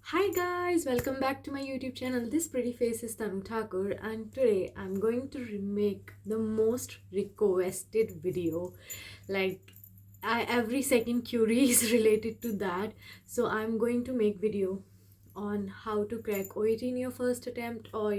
Hi guys, welcome back to my YouTube channel. This pretty face is Tanu Thakur and today I'm going to remake the most requested video. Every second query is related to that. So I'm going to make video on how to crack OET in your first attempt or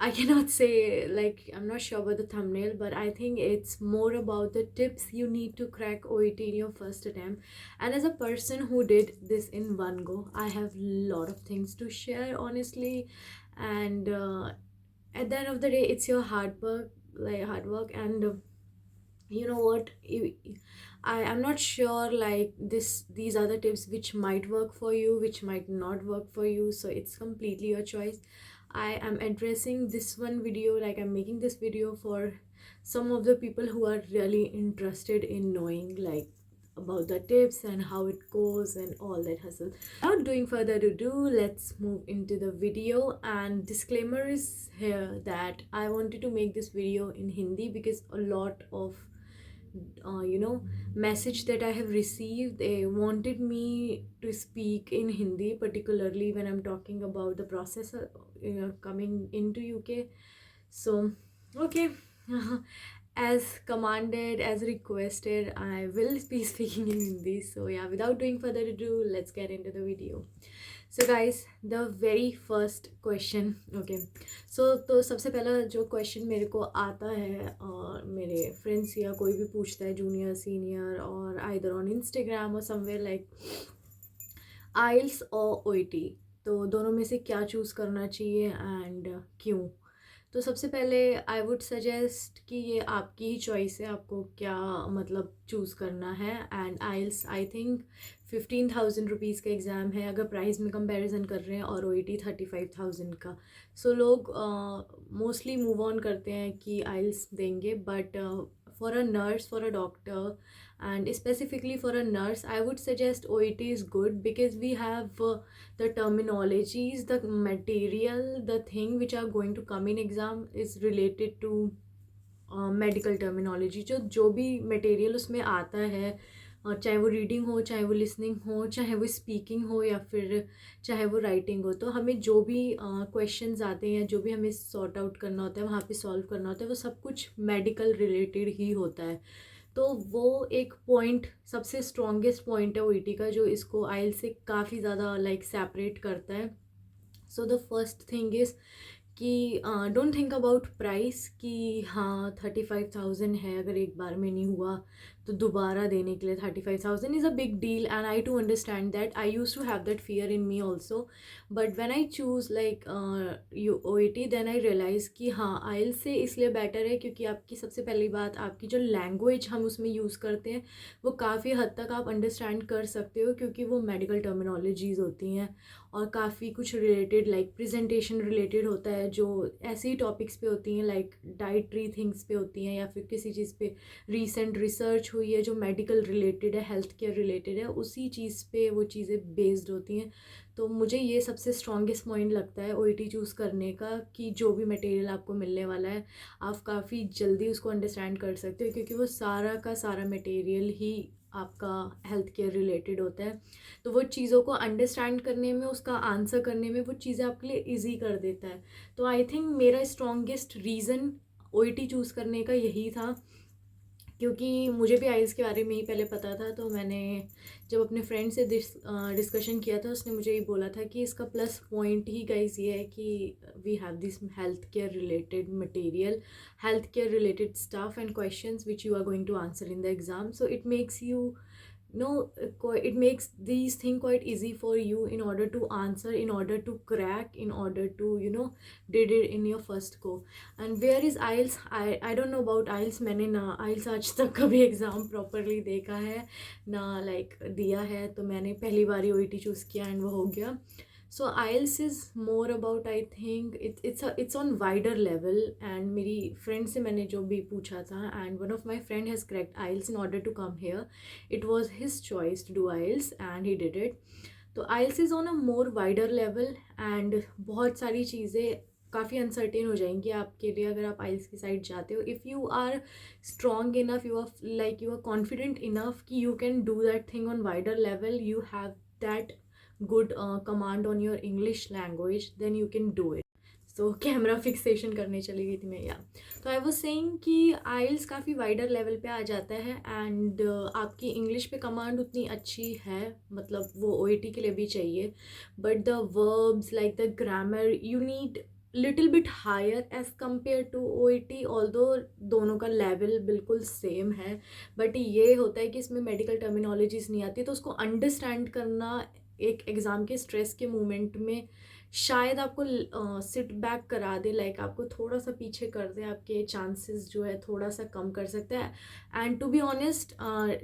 I cannot say, like, I'm not sure about the thumbnail, but I think it's more about the tips you need to crack OET in your first attempt. And as a person who did this in one go, I have a lot of things to share, honestly. And at the end of the day, it's your hard work. And you know what? I'm not sure, like, these are the tips which might work for you, which might not work for you. So it's completely your choice. I am addressing this one video, like I'm making this video for some of the people who are really interested in knowing, like, about the tips and how it goes and all that hustle. Without doing further ado, let's move into the video. And disclaimer is here that I wanted to make this video in Hindi because a lot of message that I have received, they wanted me to speak in Hindi, particularly when I'm talking about the process coming into UK. So okay, as commanded, as requested, I will be speaking in Hindi. So yeah, without doing further ado, let's get into the video. So guys, the very first question, okay, तो सबसे पहला जो question मेरे को आता है और मेरे फ्रेंड्स या कोई भी पूछता है, जूनियर सीनियर और आइदर ऑन इंस्टाग्राम और समवेयर, लाइक आइल्स और ओईटी, तो दोनों में से क्या चूज़ करना चाहिए एंड क्यों। तो सबसे पहले आई वुड सजेस्ट कि ये आपकी ही चॉइस है, आपको क्या मतलब चूज़ करना है। And IELTS I think 15,000 rupees का एग्ज़ाम है अगर प्राइस में कंपैरिजन कर रहे हैं, और OET 35,000 का। सो लोग मोस्टली मूव ऑन करते हैं कि आइल्स देंगे, but for a nurse, for a doctor, and specifically for a nurse, I would suggest OET is good because we have the terminologies, the material, the thing which are going to come in exam is related to medical terminology. जो भी material उसमें आता है, चाहे वो reading हो, चाहे वो लिसनिंग हो, चाहे वो स्पीकिंग हो, या फिर चाहे वो राइटिंग हो, तो हमें जो भी क्वेश्चंस आते हैं, जो भी हमें सॉर्ट आउट करना होता है, वहाँ पे सॉल्व करना होता है, वो सब कुछ मेडिकल रिलेटेड ही होता है। तो वो एक पॉइंट, सबसे स्ट्रॉन्गेस्ट पॉइंट है OET का, जो इसको आइल से काफ़ी ज़्यादा लाइक सेपरेट करता है। So the first thing is कि डोंट थिंक अबाउट प्राइस कि हाँ 35,000 है, अगर एक बार में नहीं हुआ तो दोबारा देने के लिए 35,000 is a big deal. And I to understand that, I use to have that fear in me also, but when I choose like OET, then I realise कि हाँ आइल से इसलिए बेटर है क्योंकि आपकी सबसे पहली बात, आपकी जो लैंग्वेज हम उसमें यूज़ करते हैं वो काफ़ी हद तक आप अंडरस्टैंड कर सकते हो, क्योंकि वो मेडिकल टर्मिनोलॉजीज़ होती हैं और काफ़ी कुछ रिलेटेड, लाइक प्रेजेंटेशन रिलेटेड होता है, जो ऐसे ही टॉपिक्स पे होती हैं, लाइक डाइटरी थिंग्स पे होती हैं, या फिर किसी चीज़ पे रीसेंट रिसर्च हुई है जो मेडिकल रिलेटेड है, हेल्थ केयर रिलेटेड है, उसी चीज़ पे वो चीज़ें बेस्ड होती हैं। तो मुझे ये सबसे स्ट्रॉन्गेस्ट पॉइंट लगता है OET चूज़ करने का, कि जो भी मटेरियल आपको मिलने वाला है आप काफ़ी जल्दी उसको अंडरस्टैंड कर सकते हो, क्योंकि वो सारा का सारा मटेरियल ही आपका हेल्थ केयर रिलेटेड होता है। तो वो चीज़ों को अंडरस्टैंड करने में, उसका आंसर करने में, वो चीज़ें आपके लिए ईजी कर देता है। तो आई थिंक मेरा स्ट्रॉन्गेस्ट रीज़न OET चूज़ करने का यही था, क्योंकि मुझे भी आइल्स के बारे में ही पहले पता था। तो मैंने जब अपने फ्रेंड से डिस्कशन किया था, उसने मुझे ये बोला था कि इसका प्लस पॉइंट ही गाइस ये है कि we have this health care related material, health care related stuff and questions which you are going to answer in the exam. So it makes you no it makes these things quite easy for you in order to answer, in order to crack, in order to did it in your first go. And where is IELTS? I don't know about IELTS. मैंने ना IELTS आज तक कभी exam properly देखा है ना like दिया है, तो मैंने पहली बार ही OET चूज़ किया एंड वो हो गया। So IELTS is more about, I think it's on wider level। and मेरी friend से मैंने जो भी पूछा था, and one of my friend has cracked IELTS in order to come here. It was his choice to do IELTS and he did it. तो IELTS is on a more wider level and बहुत सारी चीज़ें काफ़ी uncertain हो जाएंगी आपके लिए अगर आप IELTS की साइड जाते हो। If you are strong enough, you are confident enough कि you can do that thing on wider level, you have that good command on your English language, then you can do it. So camera fixation करने चली गई थी मैं, या तो I was saying कि आइल्स काफ़ी वाइडर लेवल पे आ जाता है, एंड आपकी इंग्लिश पे कमांड उतनी अच्छी है, मतलब वो ओईटी के लिए भी चाहिए, but the verbs like the grammar you need little bit higher as compare to OET, although दोनों का लेवल बिल्कुल सेम है, बट ये होता है कि इसमें मेडिकल टर्मिनोलॉजीज नहीं आती, तो उसको अंडरस्टैंड करना एक एग्ज़ाम के स्ट्रेस के मोमेंट में शायद आपको सिट बैक करा दे, लाइक आपको थोड़ा सा पीछे कर दे, आपके चांसेस जो है थोड़ा सा कम कर सकते हैं। And to be honest,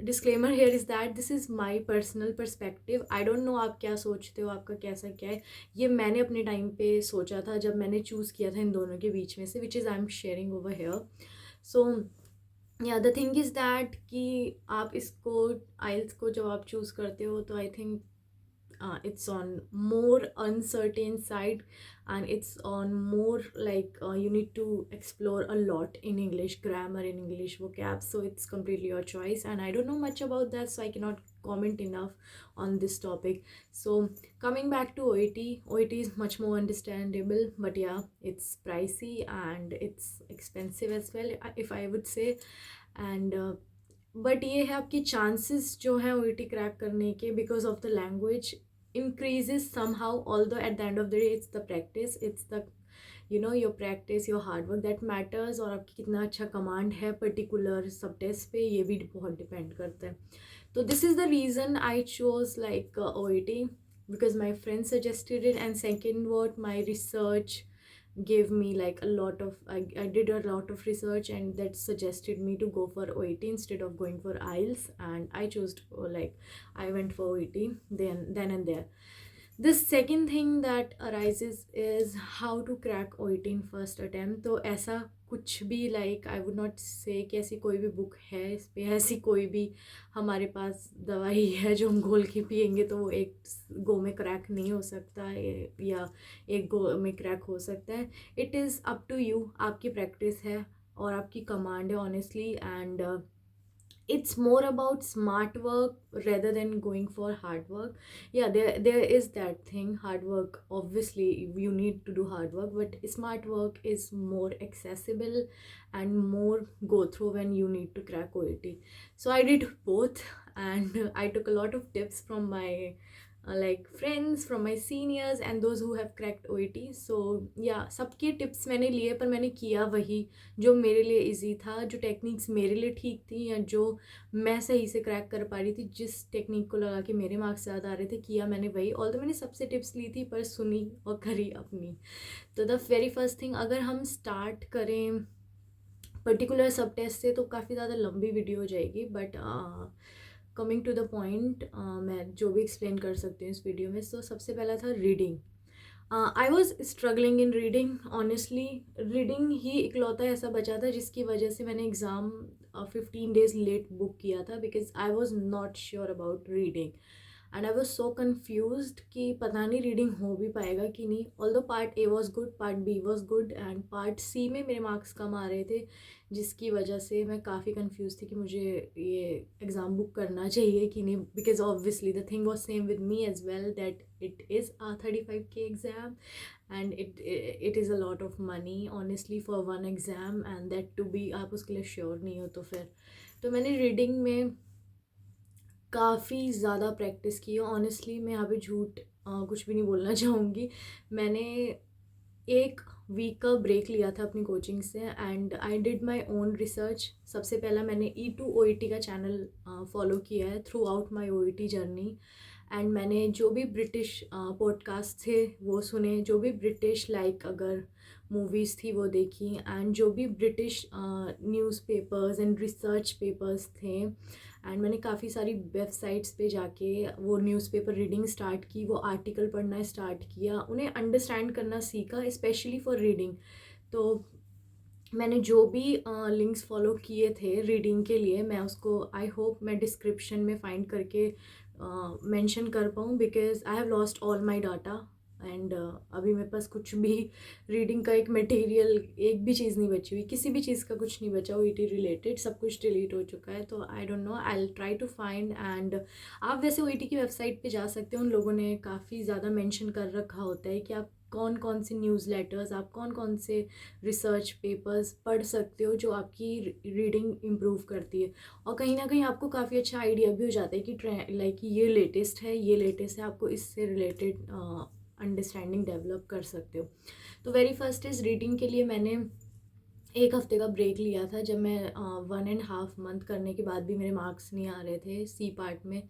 disclaimer here is that this is my personal perspective, I don't know आप क्या सोचते हो, आपका कैसा क्या है, ये मैंने अपने टाइम पे सोचा था जब मैंने चूज़ किया था इन दोनों के बीच में से, which is I am sharing over here. So yeah the thing is that कि आप इसको आइल्स को जब आप चूज़ करते हो तो I think it's on more uncertain side, and it's on more like you need to explore a lot in English grammar, in English vocab, so it's completely your choice, and I don't know much about that, so I cannot comment enough on this topic. So coming back to OET is much more understandable, but yeah, it's pricey and it's expensive as well, if I would say, and but ये है आपकी chances जो हैं OET crack करने के because of the language increases somehow, although at the end of the day it's the practice, it's the your practice, your hard work that matters, और आपकी कितना अच्छा कमांड है पर्टिकुलर सब टेस्ट पे, ये भी बहुत डिपेंड करता है। तो this is the reason I chose like OET, because my friend suggested it, and second what my research gave me like a lot of I did a lot of research, and that suggested me to go for OET instead of going for IELTS, and I chose to, like I went for OET then and there. The second thing that arises is how to crack OET in first attempt. तो ऐसा कुछ भी like I would not से कि ऐसी कोई भी book है इस पर, ऐसी कोई भी हमारे पास दवाई है जो हम घोल के पियेंगे तो वो एक गो में क्रैक नहीं हो सकता है, या एक गो में क्रैक हो सकता है। It is up to you, आपकी प्रैक्टिस है और आपकी कमांड है honestly, and it's more about smart work rather than going for hard work. Yeah, there is that thing, hard work, obviously you need to do hard work, but smart work is more accessible and more go through when you need to crack OET. So I did both, and I took a lot of tips from my like friends, from my seniors and those who have cracked OET. So yeah, सबके tips मैंने लिए, पर मैंने किया वही जो मेरे लिए इजी था, जो टेक्निक्स मेरे लिए ठीक थी, या जो मैं सही से क्रैक कर पा रही थी, जिस टेक्निक को लगा कि मेरे मार्क्स ज़्यादा आ रहे थे, किया मैंने वही। ऑल मैंने सबसे टिप्स ली थी पर सुनी और करी अपनी। तो द वेरी फर्स्ट थिंग, अगर हम स्टार्ट करें पर्टिकुलर सब टेस्ट से तो काफ़ी ज़्यादा लंबी वीडियो हो जाएगी, but coming to the point, मैं जो भी एक्सप्लेन कर सकती हूँ इस वीडियो में। तो सबसे पहला था reading. I was struggling in reading, honestly reading ही इकलौता ऐसा बचा था जिसकी वजह से मैंने एग्ज़ाम 15 days लेट बुक किया था, because I was not sure about reading, and I was so confused कि पता नहीं रीडिंग हो भी पाएगा कि नहीं। Although part A was good, part B was good, and part C में मेरे मार्क्स कम आ रहे थे, जिसकी वजह से मैं काफ़ी कंफ्यूज थी कि मुझे ये एग्ज़ाम बुक करना चाहिए कि नहीं, because obviously the thing was same with me as well, that it is a 35K exam, and it is a lot of money honestly for one exam, and that to be आप उसके लिए sure नहीं हो। तो फिर तो मैंने reading में काफ़ी ज़्यादा प्रैक्टिस की है ऑनेस्टली, मैं यहाँ पे झूठ कुछ भी नहीं बोलना चाहूँगी। मैंने एक वीक का ब्रेक लिया था अपनी कोचिंग से, and I did my own research. सबसे पहला मैंने E2 OET का चैनल फॉलो किया है through out my OET journey, and मैंने जो भी ब्रिटिश पॉडकास्ट थे वो सुने, जो भी ब्रिटिश लाइक अगर मूवीज़ थी वो देखी, एंड जो भी British newspapers and research papers थे, एंड मैंने काफ़ी सारी वेबसाइट्स पे जाके वो न्यूज़पेपर रीडिंग स्टार्ट की, वो आर्टिकल पढ़ना स्टार्ट किया, उन्हें अंडरस्टैंड करना सीखा, स्पेशली फॉर रीडिंग। तो मैंने जो भी लिंक्स फॉलो किए थे रीडिंग के लिए, मैं उसको आई होप मैं डिस्क्रिप्शन में फाइंड करके मेंशन कर पाऊँ, because I have lost all my data and अभी मेरे पास कुछ भी रीडिंग का एक मटेरियल, एक भी चीज़ नहीं बची हुई, किसी भी चीज़ का कुछ नहीं बचा ओईटी रिलेटेड, सब कुछ डिलीट हो चुका है। तो I don't know, I will try to find. And आप वैसे ओईटी की वेबसाइट पे जा सकते हो, उन लोगों ने काफ़ी ज़्यादा मेंशन कर रखा होता है कि आप कौन कौन से न्यूज़ लेटर्स, आप कौन कौन से रिसर्च पेपर्स पढ़ सकते हो जो आपकी रीडिंग इम्प्रूव करती है। और कहीं ना कहीं आपको काफ़ी अच्छा आइडिया भी हो जाता है कि लाइक ये लेटेस्ट है, ये लेटेस्ट है, आपको इससे रिलेटेड अंडरस्टैंडिंग डेवलप कर सकते हो। तो वेरी फर्स्ट इज़ रीडिंग के लिए मैंने एक हफ्ते का ब्रेक लिया था, जब मैं 1.5 मंथ करने के बाद भी मेरे मार्क्स नहीं आ रहे थे सी पार्ट में।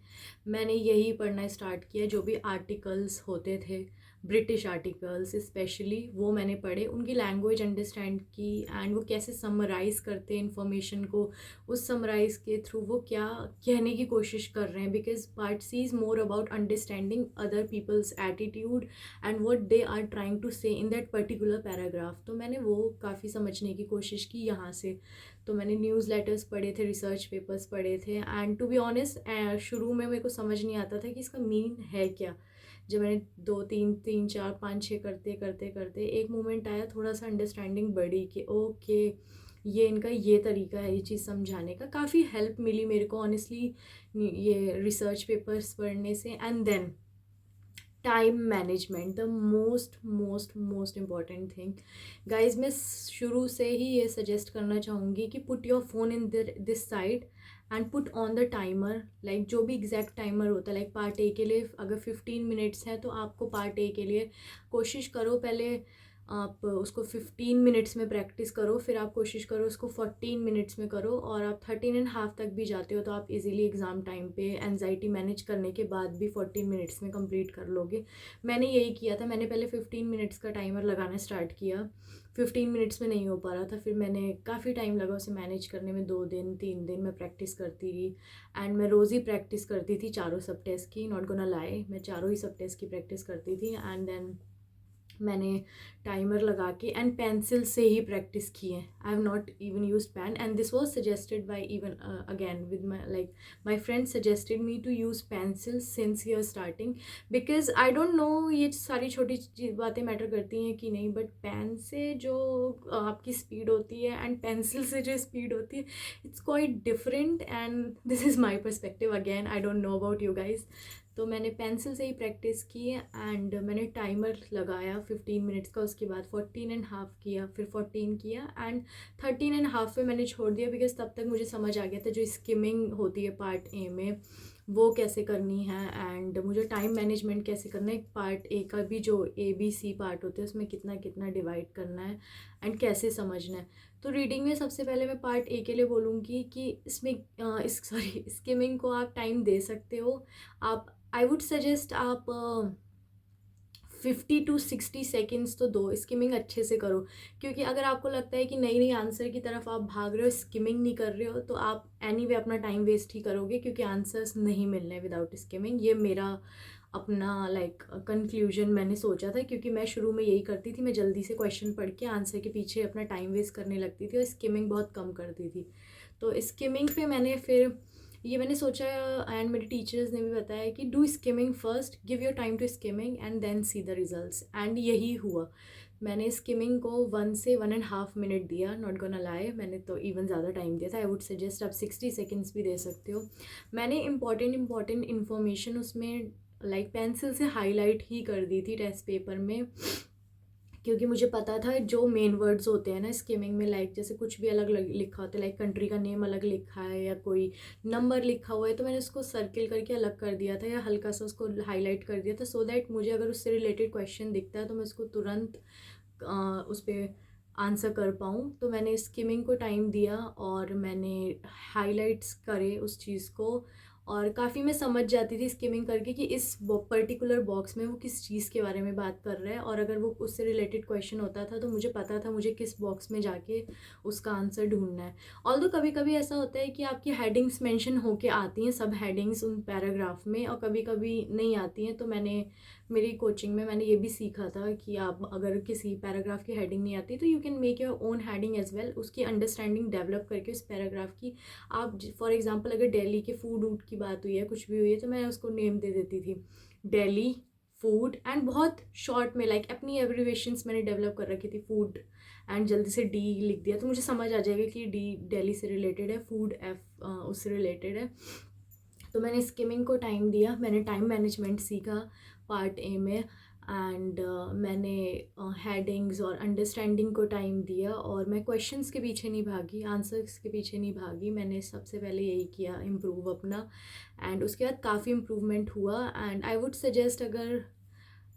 मैंने यही पढ़ना स्टार्ट किया, जो भी आर्टिकल्स होते थे, ब्रिटिश आर्टिकल्स स्पेशली, वो मैंने पढ़े, उनकी लैंग्वेज अंडरस्टैंड की एंड वो कैसे समराइज़ करते हैं इन्फॉर्मेशन को, उस समराइज़ के थ्रू वो क्या कहने की कोशिश कर रहे हैं। Because part C is more about understanding other people's attitude and what they are trying to say in that particular paragraph. तो मैंने वो काफ़ी समझने की कोशिश की यहाँ से। तो मैंने न्यूज़ लेटर्स पढ़े थे, रिसर्च पेपर्स पढ़े थे, एंड टू बी ऑनेस्ट शुरू में मेरे को समझ नहीं आता था कि इसका मीनिंग है क्या। जब मैंने 2 3 3 4 5 6 करते करते करते एक मोमेंट आया, थोड़ा सा अंडरस्टैंडिंग बढ़ी कि ओके, ये इनका ये तरीका है ये चीज़ समझाने का। काफ़ी हेल्प मिली मेरे को ऑनेस्टली ये रिसर्च पेपर्स पढ़ने से। And then time management, the most most most important thing guys. मैं शुरू से ही ये सजेस्ट करना चाहूँगी कि put your phone in this side and put on the timer. Like जो भी एग्जैक्ट टाइमर होता है, लाइक पार्ट ए के लिए अगर 15 मिनट्स है, तो आपको पार्ट ए के लिए कोशिश करो पहले आप उसको 15 मिनट्स में प्रैक्टिस करो, फिर आप कोशिश करो उसको 14 मिनट्स में करो, और आप 13.5 तक भी जाते हो तो आप इजीली एग्ज़ाम टाइम पे एनजाइटी मैनेज करने के बाद भी 14 मिनट्स में कंप्लीट कर लोगे। मैंने यही किया था, मैंने पहले 15 मिनट्स का टाइमर लगाना स्टार्ट किया, 15 मिनट्स में नहीं हो पा रहा था, फिर मैंने काफ़ी टाइम लगा उसे मैनेज करने में, 2 दिन 3 दिन मैं प्रैक्टिस करती रही। एंड मैं रोज़ ही प्रैक्टिस करती थी चारों सब टेस्ट की, नॉट गोना लाई, मैं चारों ही सब टेस्ट की प्रैक्टिस करती थी। एंड देन मैंने टाइमर लगा के एंड पेंसिल से ही प्रैक्टिस की है। I have not even use pen, and this was suggested by even again with my like my friend suggested me to use pencil since your starting. Because I don't know ये सारी छोटी बातें matter करती हैं कि नहीं, but pain से जो आपकी स्पीड होती है एंड पेंसिल से जो स्पीड होती है, it's quite different. And this is my perspective, again I don't know about you guys. तो मैंने पेंसिल से ही प्रैक्टिस की है, एंड मैंने टाइमर लगाया 15 मिनट्स का, उसके बाद 14.5 किया, फिर 14 किया, एंड 13.5 पे मैंने छोड़ दिया। बिकॉज तब तक मुझे समझ आ गया था जो स्किमिंग होती है पार्ट ए में वो कैसे करनी है, एंड मुझे टाइम मैनेजमेंट कैसे करना है, पार्ट ए का भी जो ABC पार्ट होते हैं उसमें कितना कितना डिवाइड करना है एंड कैसे समझना है। तो रीडिंग में सबसे पहले मैं पार्ट ए के लिए बोलूँगी कि इसमें स्किमिंग को आप टाइम दे सकते हो। आप आई वुड सजेस्ट आप 50 to 60 सेकेंड्स तो दो, स्किमिंग अच्छे से करो। क्योंकि अगर आपको लगता है कि नई नई आंसर की तरफ आप भाग रहे हो, स्किमिंग नहीं कर रहे हो, तो आप एनीवे अपना टाइम वेस्ट ही करोगे, क्योंकि आंसर्स नहीं मिलने विदाउट स्किमिंग। ये मेरा अपना कंक्लूजन मैंने सोचा था, क्योंकि मैं शुरू में यही करती थी, मैं जल्दी से क्वेश्चन पढ़ के आंसर के पीछे अपना टाइम वेस्ट करने लगती थी और स्किमिंग बहुत कम करती थी। तो स्किमिंग पे मैंने फिर ये मैंने सोचा, एंड मेरे टीचर्स ने भी बताया कि do skimming first, give your time to skimming and then see the results. And यही हुआ, मैंने स्किमिंग को 1 से 1.5 मिनट दिया, नॉट गोना लाई, मैंने तो इवन ज़्यादा टाइम दिया था। आई वुड सजेस्ट आप 60 सेकेंड्स भी दे सकते हो। मैंने इंपॉर्टेंट इन्फॉर्मेशन उसमें लाइक पेंसिल से हाईलाइट ही कर दी थी टेस्ट पेपर में, क्योंकि मुझे पता था जो मेन वर्ड्स होते हैं ना स्किमिंग में, लाइक जैसे कुछ भी अलग लिखा होता है, लाइक कंट्री का नेम अलग लिखा है या कोई नंबर लिखा हुआ है, तो मैंने उसको सर्किल करके अलग कर दिया था या हल्का सा उसको हाईलाइट कर दिया था, सो दैट मुझे अगर उससे रिलेटेड क्वेश्चन दिखता है तो मैं उसको तुरंत उस पर आंसर कर पाऊँ। तो मैंने स्किमिंग को टाइम दिया और मैंने हाईलाइट्स करे उस चीज़ को, और काफ़ी मैं समझ जाती थी स्किमिंग करके कि इस पर्टिकुलर बॉक्स में वो किस चीज़ के बारे में बात कर रहा है, और अगर वो उससे रिलेटेड क्वेश्चन होता था तो मुझे पता था मुझे किस बॉक्स में जाके उसका आंसर ढूंढना है। ऑल्दो कभी कभी ऐसा होता है कि आपकी हेडिंग्स मेंशन होके आती हैं, सब हेडिंग्स उन पैराग्राफ में, और कभी कभी नहीं आती हैं। तो मैंने मेरी कोचिंग में मैंने ये भी सीखा था कि आप अगर किसी पैराग्राफ की हेडिंग नहीं आती तो you can make your own heading as well, उसकी अंडरस्टैंडिंग डेवलप करके उस पैराग्राफ की आप, फॉर एग्जांपल अगर दिल्ली के फूड वूड की बात हुई है, कुछ भी हुई है, तो मैं उसको नेम दे देती थी दिल्ली फूड एंड बहुत शॉर्ट में लाइक अपनी एब्रीवेशंस मैंने डेवलप कर रखी थी फूड एंड जल्दी से डी लिख दिया तो मुझे समझ आ जाएगा कि डी दिल्ली से रिलेटेड है, फूड एफ उससे रिलेटेड है। तो मैंने स्किमिंग को टाइम दिया, मैंने टाइम मैनेजमेंट सीखा पार्ट ए में एंड मैंने हेडिंग्स और अंडरस्टैंडिंग को टाइम दिया और मैं क्वेश्चंस के पीछे नहीं भागी, आंसर्स के पीछे नहीं भागी। मैंने सबसे पहले यही किया इम्प्रूव अपना एंड उसके बाद काफ़ी इम्प्रूवमेंट हुआ एंड आई वुड सजेस्ट अगर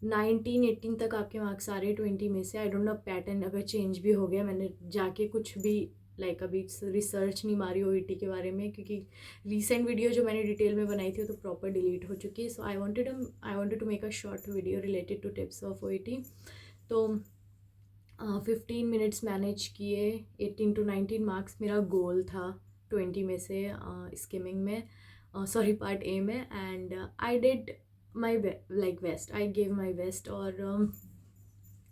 19-18 तक आपके मार्क्स आ रहे 20 में से, आई डोंट नो पैटर्न अगर चेंज भी हो गया, मैंने जाके कुछ भी लाइक अभी रिसर्च नहीं मारी ओईटी के बारे में क्योंकि रीसेंट वीडियो जो मैंने डिटेल में बनाई थी वो तो प्रॉपर डिलीट हो चुकी है। So I wanted to make a short video related to tips of OET. तो 15 मिनट्स मैनेज किए, 18-19 मार्क्स मेरा गोल था 20 में से स्किमिंग में, सॉरी पार्ट ए में and I did my like best, I give my best. और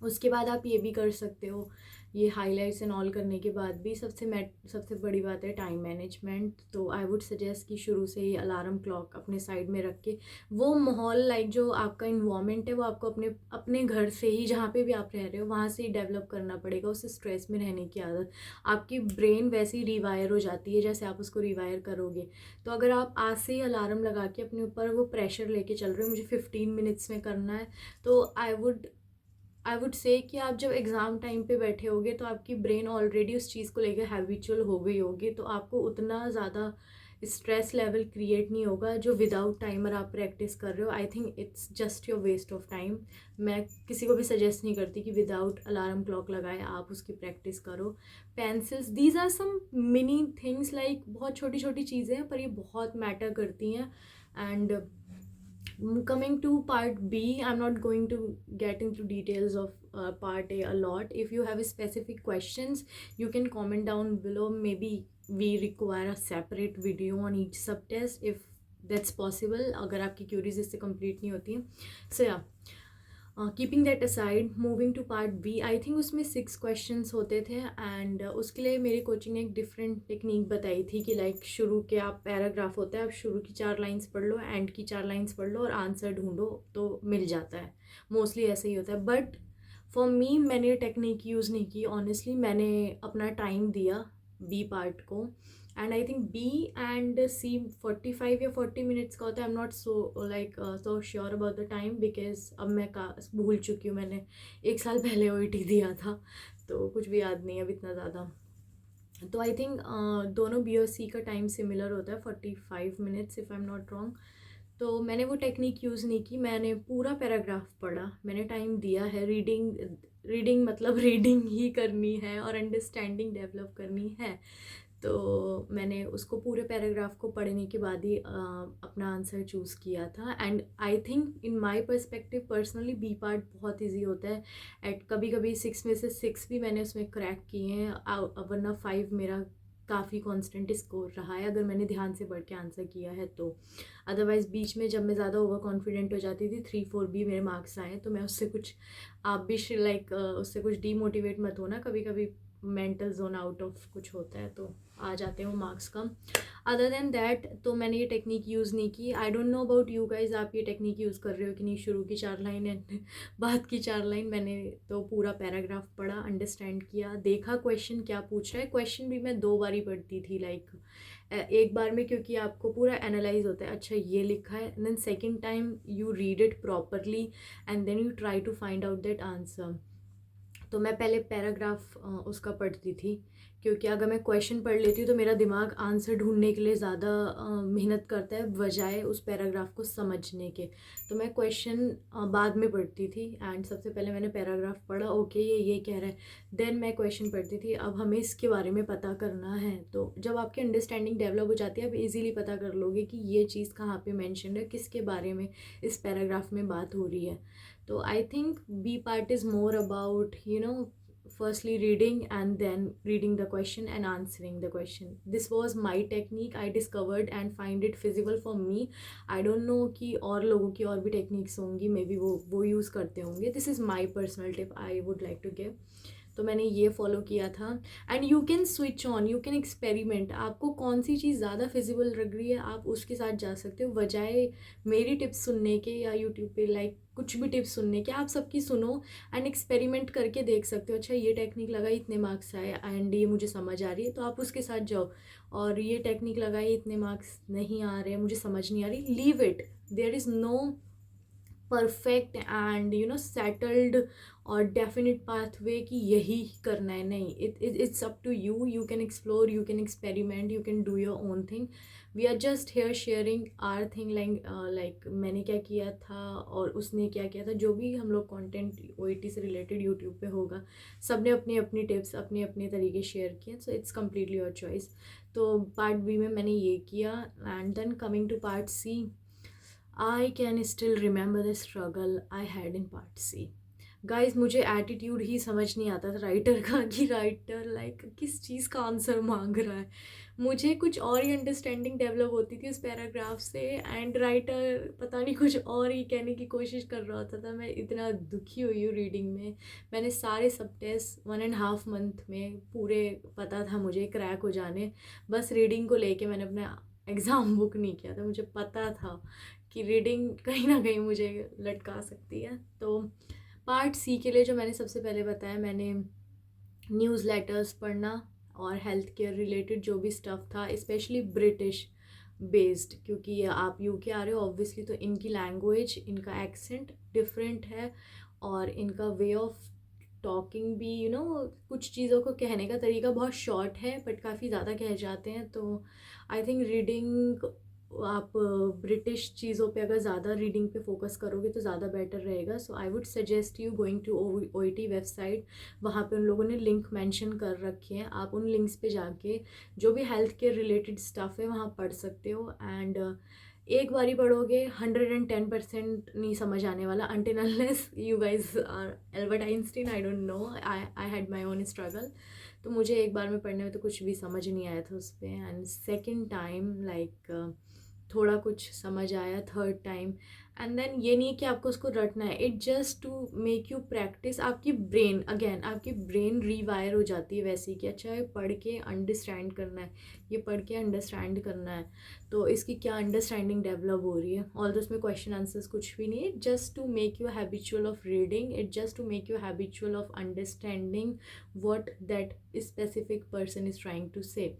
उसके बाद आप ये भी कर सकते हो, ये हाइलाइट्स एंड ऑल करने के बाद भी सबसे बड़ी बात है टाइम मैनेजमेंट। तो आई वुड सजेस्ट कि शुरू से ही अलार्म क्लॉक अपने साइड में रख के वो माहौल लाइक जो आपका इन्वायरमेंट है वो आपको अपने घर से ही जहाँ पे भी आप रह रहे हो वहाँ से ही डेवलप करना पड़ेगा, उससे स्ट्रेस में रहने की आदत। आपकी ब्रेन वैसे ही रिवायर हो जाती है जैसे आप उसको रिवायर करोगे। तो अगर आप आज से ही अलार्म लगा के अपने ऊपर वो प्रेशर लेके चल रहे हो मुझे 15 मिनट्स में करना है, तो आई वुड से कि आप जब एग्ज़ाम टाइम पे बैठे होगे तो आपकी ब्रेन ऑलरेडी उस चीज़ को लेकर हैबिचुअल हो गई होगी, तो आपको उतना ज़्यादा स्ट्रेस लेवल क्रिएट नहीं होगा जो विदाउट टाइमर आप प्रैक्टिस कर रहे हो। I think it's just your waste of time. मैं किसी को भी सजेस्ट नहीं करती कि विदाउट अलार्म क्लॉक लगाए आप उसकी प्रैक्टिस करो। Pencils, these are some mini things, like बहुत छोटी छोटी चीज़ें हैं पर ये बहुत मैटर करती हैं। And coming to part B, I'm not going to get into details of part A a lot. If you have specific questions you can comment down below, maybe we require a separate video on each subtest if that's possible, अगर आपकी curies इससे complete नहीं होती हैं। So या keeping that aside, moving to part B, I think उसमें 6 questions होते थे एंड उसके लिए मेरी कोचिंग ने एक डिफरेंट टेक्निक बताई थी कि लाइक शुरू के आप पैराग्राफ होता है, आप शुरू की 4 लाइंस पढ़ लो, एंड की 4 लाइंस पढ़ लो और आंसर ढूंढो तो मिल जाता है। मोस्टली ऐसे ही होता है बट फॉर मी मैंने ये टेक्निक यूज़ नहीं की ऑनेस्टली। मैंने अपना टाइम दिया बी पार्ट को and I think B and C 45 या 40 मिनट्स का होता है। I am not so sure about the time because अब मैं भूल चुकी हूँ, मैंने 1 साल पहले ओईटी दिया था तो कुछ भी याद नहीं है अब इतना ज़्यादा। तो आई थिंक दोनों बी और सी का टाइम सिमिलर होता है 45 minutes if I am not wrong. तो मैंने वो टेक्निक यूज़ नहीं की, मैंने पूरा पैराग्राफ पढ़ा, मैंने टाइम दिया है। रीडिंग मतलब रीडिंग ही करनी है और अंडरस्टैंडिंग डेवलप करनी है, तो मैंने उसको पूरे पैराग्राफ को पढ़ने के बाद ही अपना आंसर चूज़ किया था। And I think in my perspective personally B part बहुत इजी होता है। एट कभी कभी 6 में से 6 भी मैंने उसमें क्रैक किए हैं, वरना 5 मेरा काफ़ी कांस्टेंट स्कोर रहा है अगर मैंने ध्यान से पढ़ के आंसर किया है तो। अदरवाइज़ बीच में जब मैं ज़्यादा ओवर कॉन्फिडेंट हो जाती थी 3-4 भी मेरे मार्क्स आए, तो मैं उससे कुछ, आप भी लाइक उससे कुछ डीमोटिवेट मत होना, कभी कभी मेंटल जोन आउट ऑफ कुछ होता है तो आ जाते हैं वो marks come. Other than that तो मैंने ये टेक्निक यूज़ नहीं की। आई don't know about you guys, आप ये टेक्निक यूज़ कर रहे हो कि नहीं, शुरू की 4 लाइन एंड बाद की 4 लाइन। मैंने तो पूरा पैराग्राफ पढ़ा, अंडरस्टैंड किया, देखा क्वेश्चन क्या पूछ रहा है। क्वेश्चन भी मैं 2 बार ही पढ़ती थी, लाइक एक बार में क्योंकि आपको पूरा एनालाइज होता है, अच्छा ये लिखा है, and then second time you read it properly and then you try to find out that answer. तो मैं पहले पैराग्राफ उसका पढ़ती थी क्योंकि अगर मैं क्वेश्चन पढ़ लेती हूँ तो मेरा दिमाग आंसर ढूंढने के लिए ज़्यादा मेहनत करता है बजाय उस पैराग्राफ को समझने के। तो मैं क्वेश्चन बाद में पढ़ती थी एंड सबसे पहले मैंने पैराग्राफ पढ़ा, ओके ये कह रहा है, देन मैं क्वेश्चन पढ़ती थी। अब हमें इसके बारे में पता करना है, तो जब आपकी अंडरस्टैंडिंग डेवलप हो जाती है आप इजीली पता कर लोगे कि ये चीज़ कहाँ पे मेंशन है, किसके बारे में इस पैराग्राफ में बात हो रही है। तो I think B part is more about, firstly reading and then reading the question and answering the question. This was my technique I discovered and find it feasible for me. I don't know कि और लोगों की और भी techniques होंगी, maybe वो use करते होंगे. This is my personal tip I would like to give. तो मैंने ये फॉलो किया था। And you can switch on, you can experiment, आपको कौन सी चीज़ ज़्यादा फिजिबल लग रही है आप उसके साथ जा सकते हो, बजाय मेरी टिप्स सुनने के या यूट्यूब पे लाइक कुछ भी टिप्स सुनने के, आप सबकी सुनो एंड एक्सपेरिमेंट करके देख सकते हो। अच्छा ये टेक्निक लगाई इतने मार्क्स आए एंड ये मुझे समझ आ रही है तो आप उसके साथ जाओ, और ये टेक्निक लगाई इतने मार्क्स नहीं आ रहे, मुझे समझ नहीं आ रही, leave it. There is no perfect and settled और डेफिनेट पाथवे कि यही करना है, नहीं, it's up to you, you can explore, you can experiment, you can do your own thing. We are just here sharing our thing, like मैंने क्या किया था और उसने क्या किया था, जो भी हम लोग कंटेंट ओईटी से रिलेटेड यूट्यूब पे होगा, सब ने अपनी अपनी टिप्स अपने अपने तरीके शेयर किए, so it's completely your choice. तो पार्ट बी में मैंने ये किया and then coming to part C, I can still remember the struggle I had in part C. Guys मुझे एटीट्यूड ही समझ नहीं आता था राइटर का कि राइटर लाइक किस चीज़ का आंसर मांग रहा है, मुझे कुछ और ही अंडरस्टैंडिंग डेवलप होती थी उस पैराग्राफ से, एंड राइटर पता नहीं कुछ और ही कहने की कोशिश कर रहा होता था। मैं इतना दुखी हुई हूँ रीडिंग में। मैंने सारे सब टेस्ट 1.5 मंथ में पूरे पता था मुझे क्रैक हो जाने, बस रीडिंग को लेके मैंने अपना एग्ज़ाम बुक नहीं किया था, मुझे पता था कि रीडिंग कहीं ना कहीं मुझे लटका सकती है। तो पार्ट सी के लिए जो मैंने सबसे पहले बताया, मैंने न्यूज़ लेटर्स पढ़ना और हेल्थ केयर रिलेटेड जो भी स्टफ़ था, स्पेशली ब्रिटिश बेस्ड, क्योंकि ये आप यूके आ रहे हो ऑब्वियसली, तो इनकी लैंग्वेज, इनका एक्सेंट डिफरेंट है और इनका वे ऑफ टॉकिंग भी कुछ चीज़ों को कहने का तरीका बहुत शॉर्ट है बट काफ़ी ज़्यादा कह जाते हैं। तो आई थिंक रीडिंग, आप ब्रिटिश चीज़ों पे अगर ज़्यादा रीडिंग पे फोकस करोगे तो ज़्यादा बेटर रहेगा। So I would suggest you going to OET website, वहाँ पे उन लोगों ने लिंक मेंशन कर रखे हैं, आप उन लिंक्स पे जाके जो भी हेल्थ केयर रिलेटेड स्टफ़ है वहाँ पढ़ सकते हो। एंड एक बारी पढ़ोगे 110% नहीं समझ आने वाला, until unless you guys are Albert Einstein, I don't know, I had my own struggle. तो मुझे एक बार में पढ़ने में तो कुछ भी समझ नहीं आया था उस पर, एंड सेकेंड टाइम लाइक थोड़ा कुछ समझ आया, थर्ड टाइम। एंड देन ये नहीं है कि आपको उसको रटना है, it just to make you practice, आपकी ब्रेन अगेन, आपकी ब्रेन रीवायर हो जाती है वैसे ही कि अच्छा ये पढ़ के अंडरस्टैंड करना है, ये पढ़ के अंडरस्टैंड करना है, तो इसकी क्या अंडरस्टैंडिंग डेवलप हो रही है। और उसमें क्वेश्चन आंसर्स कुछ भी नहीं है, just to make you habitual of reading, it just to make you habitual of understanding what that specific person is trying to say.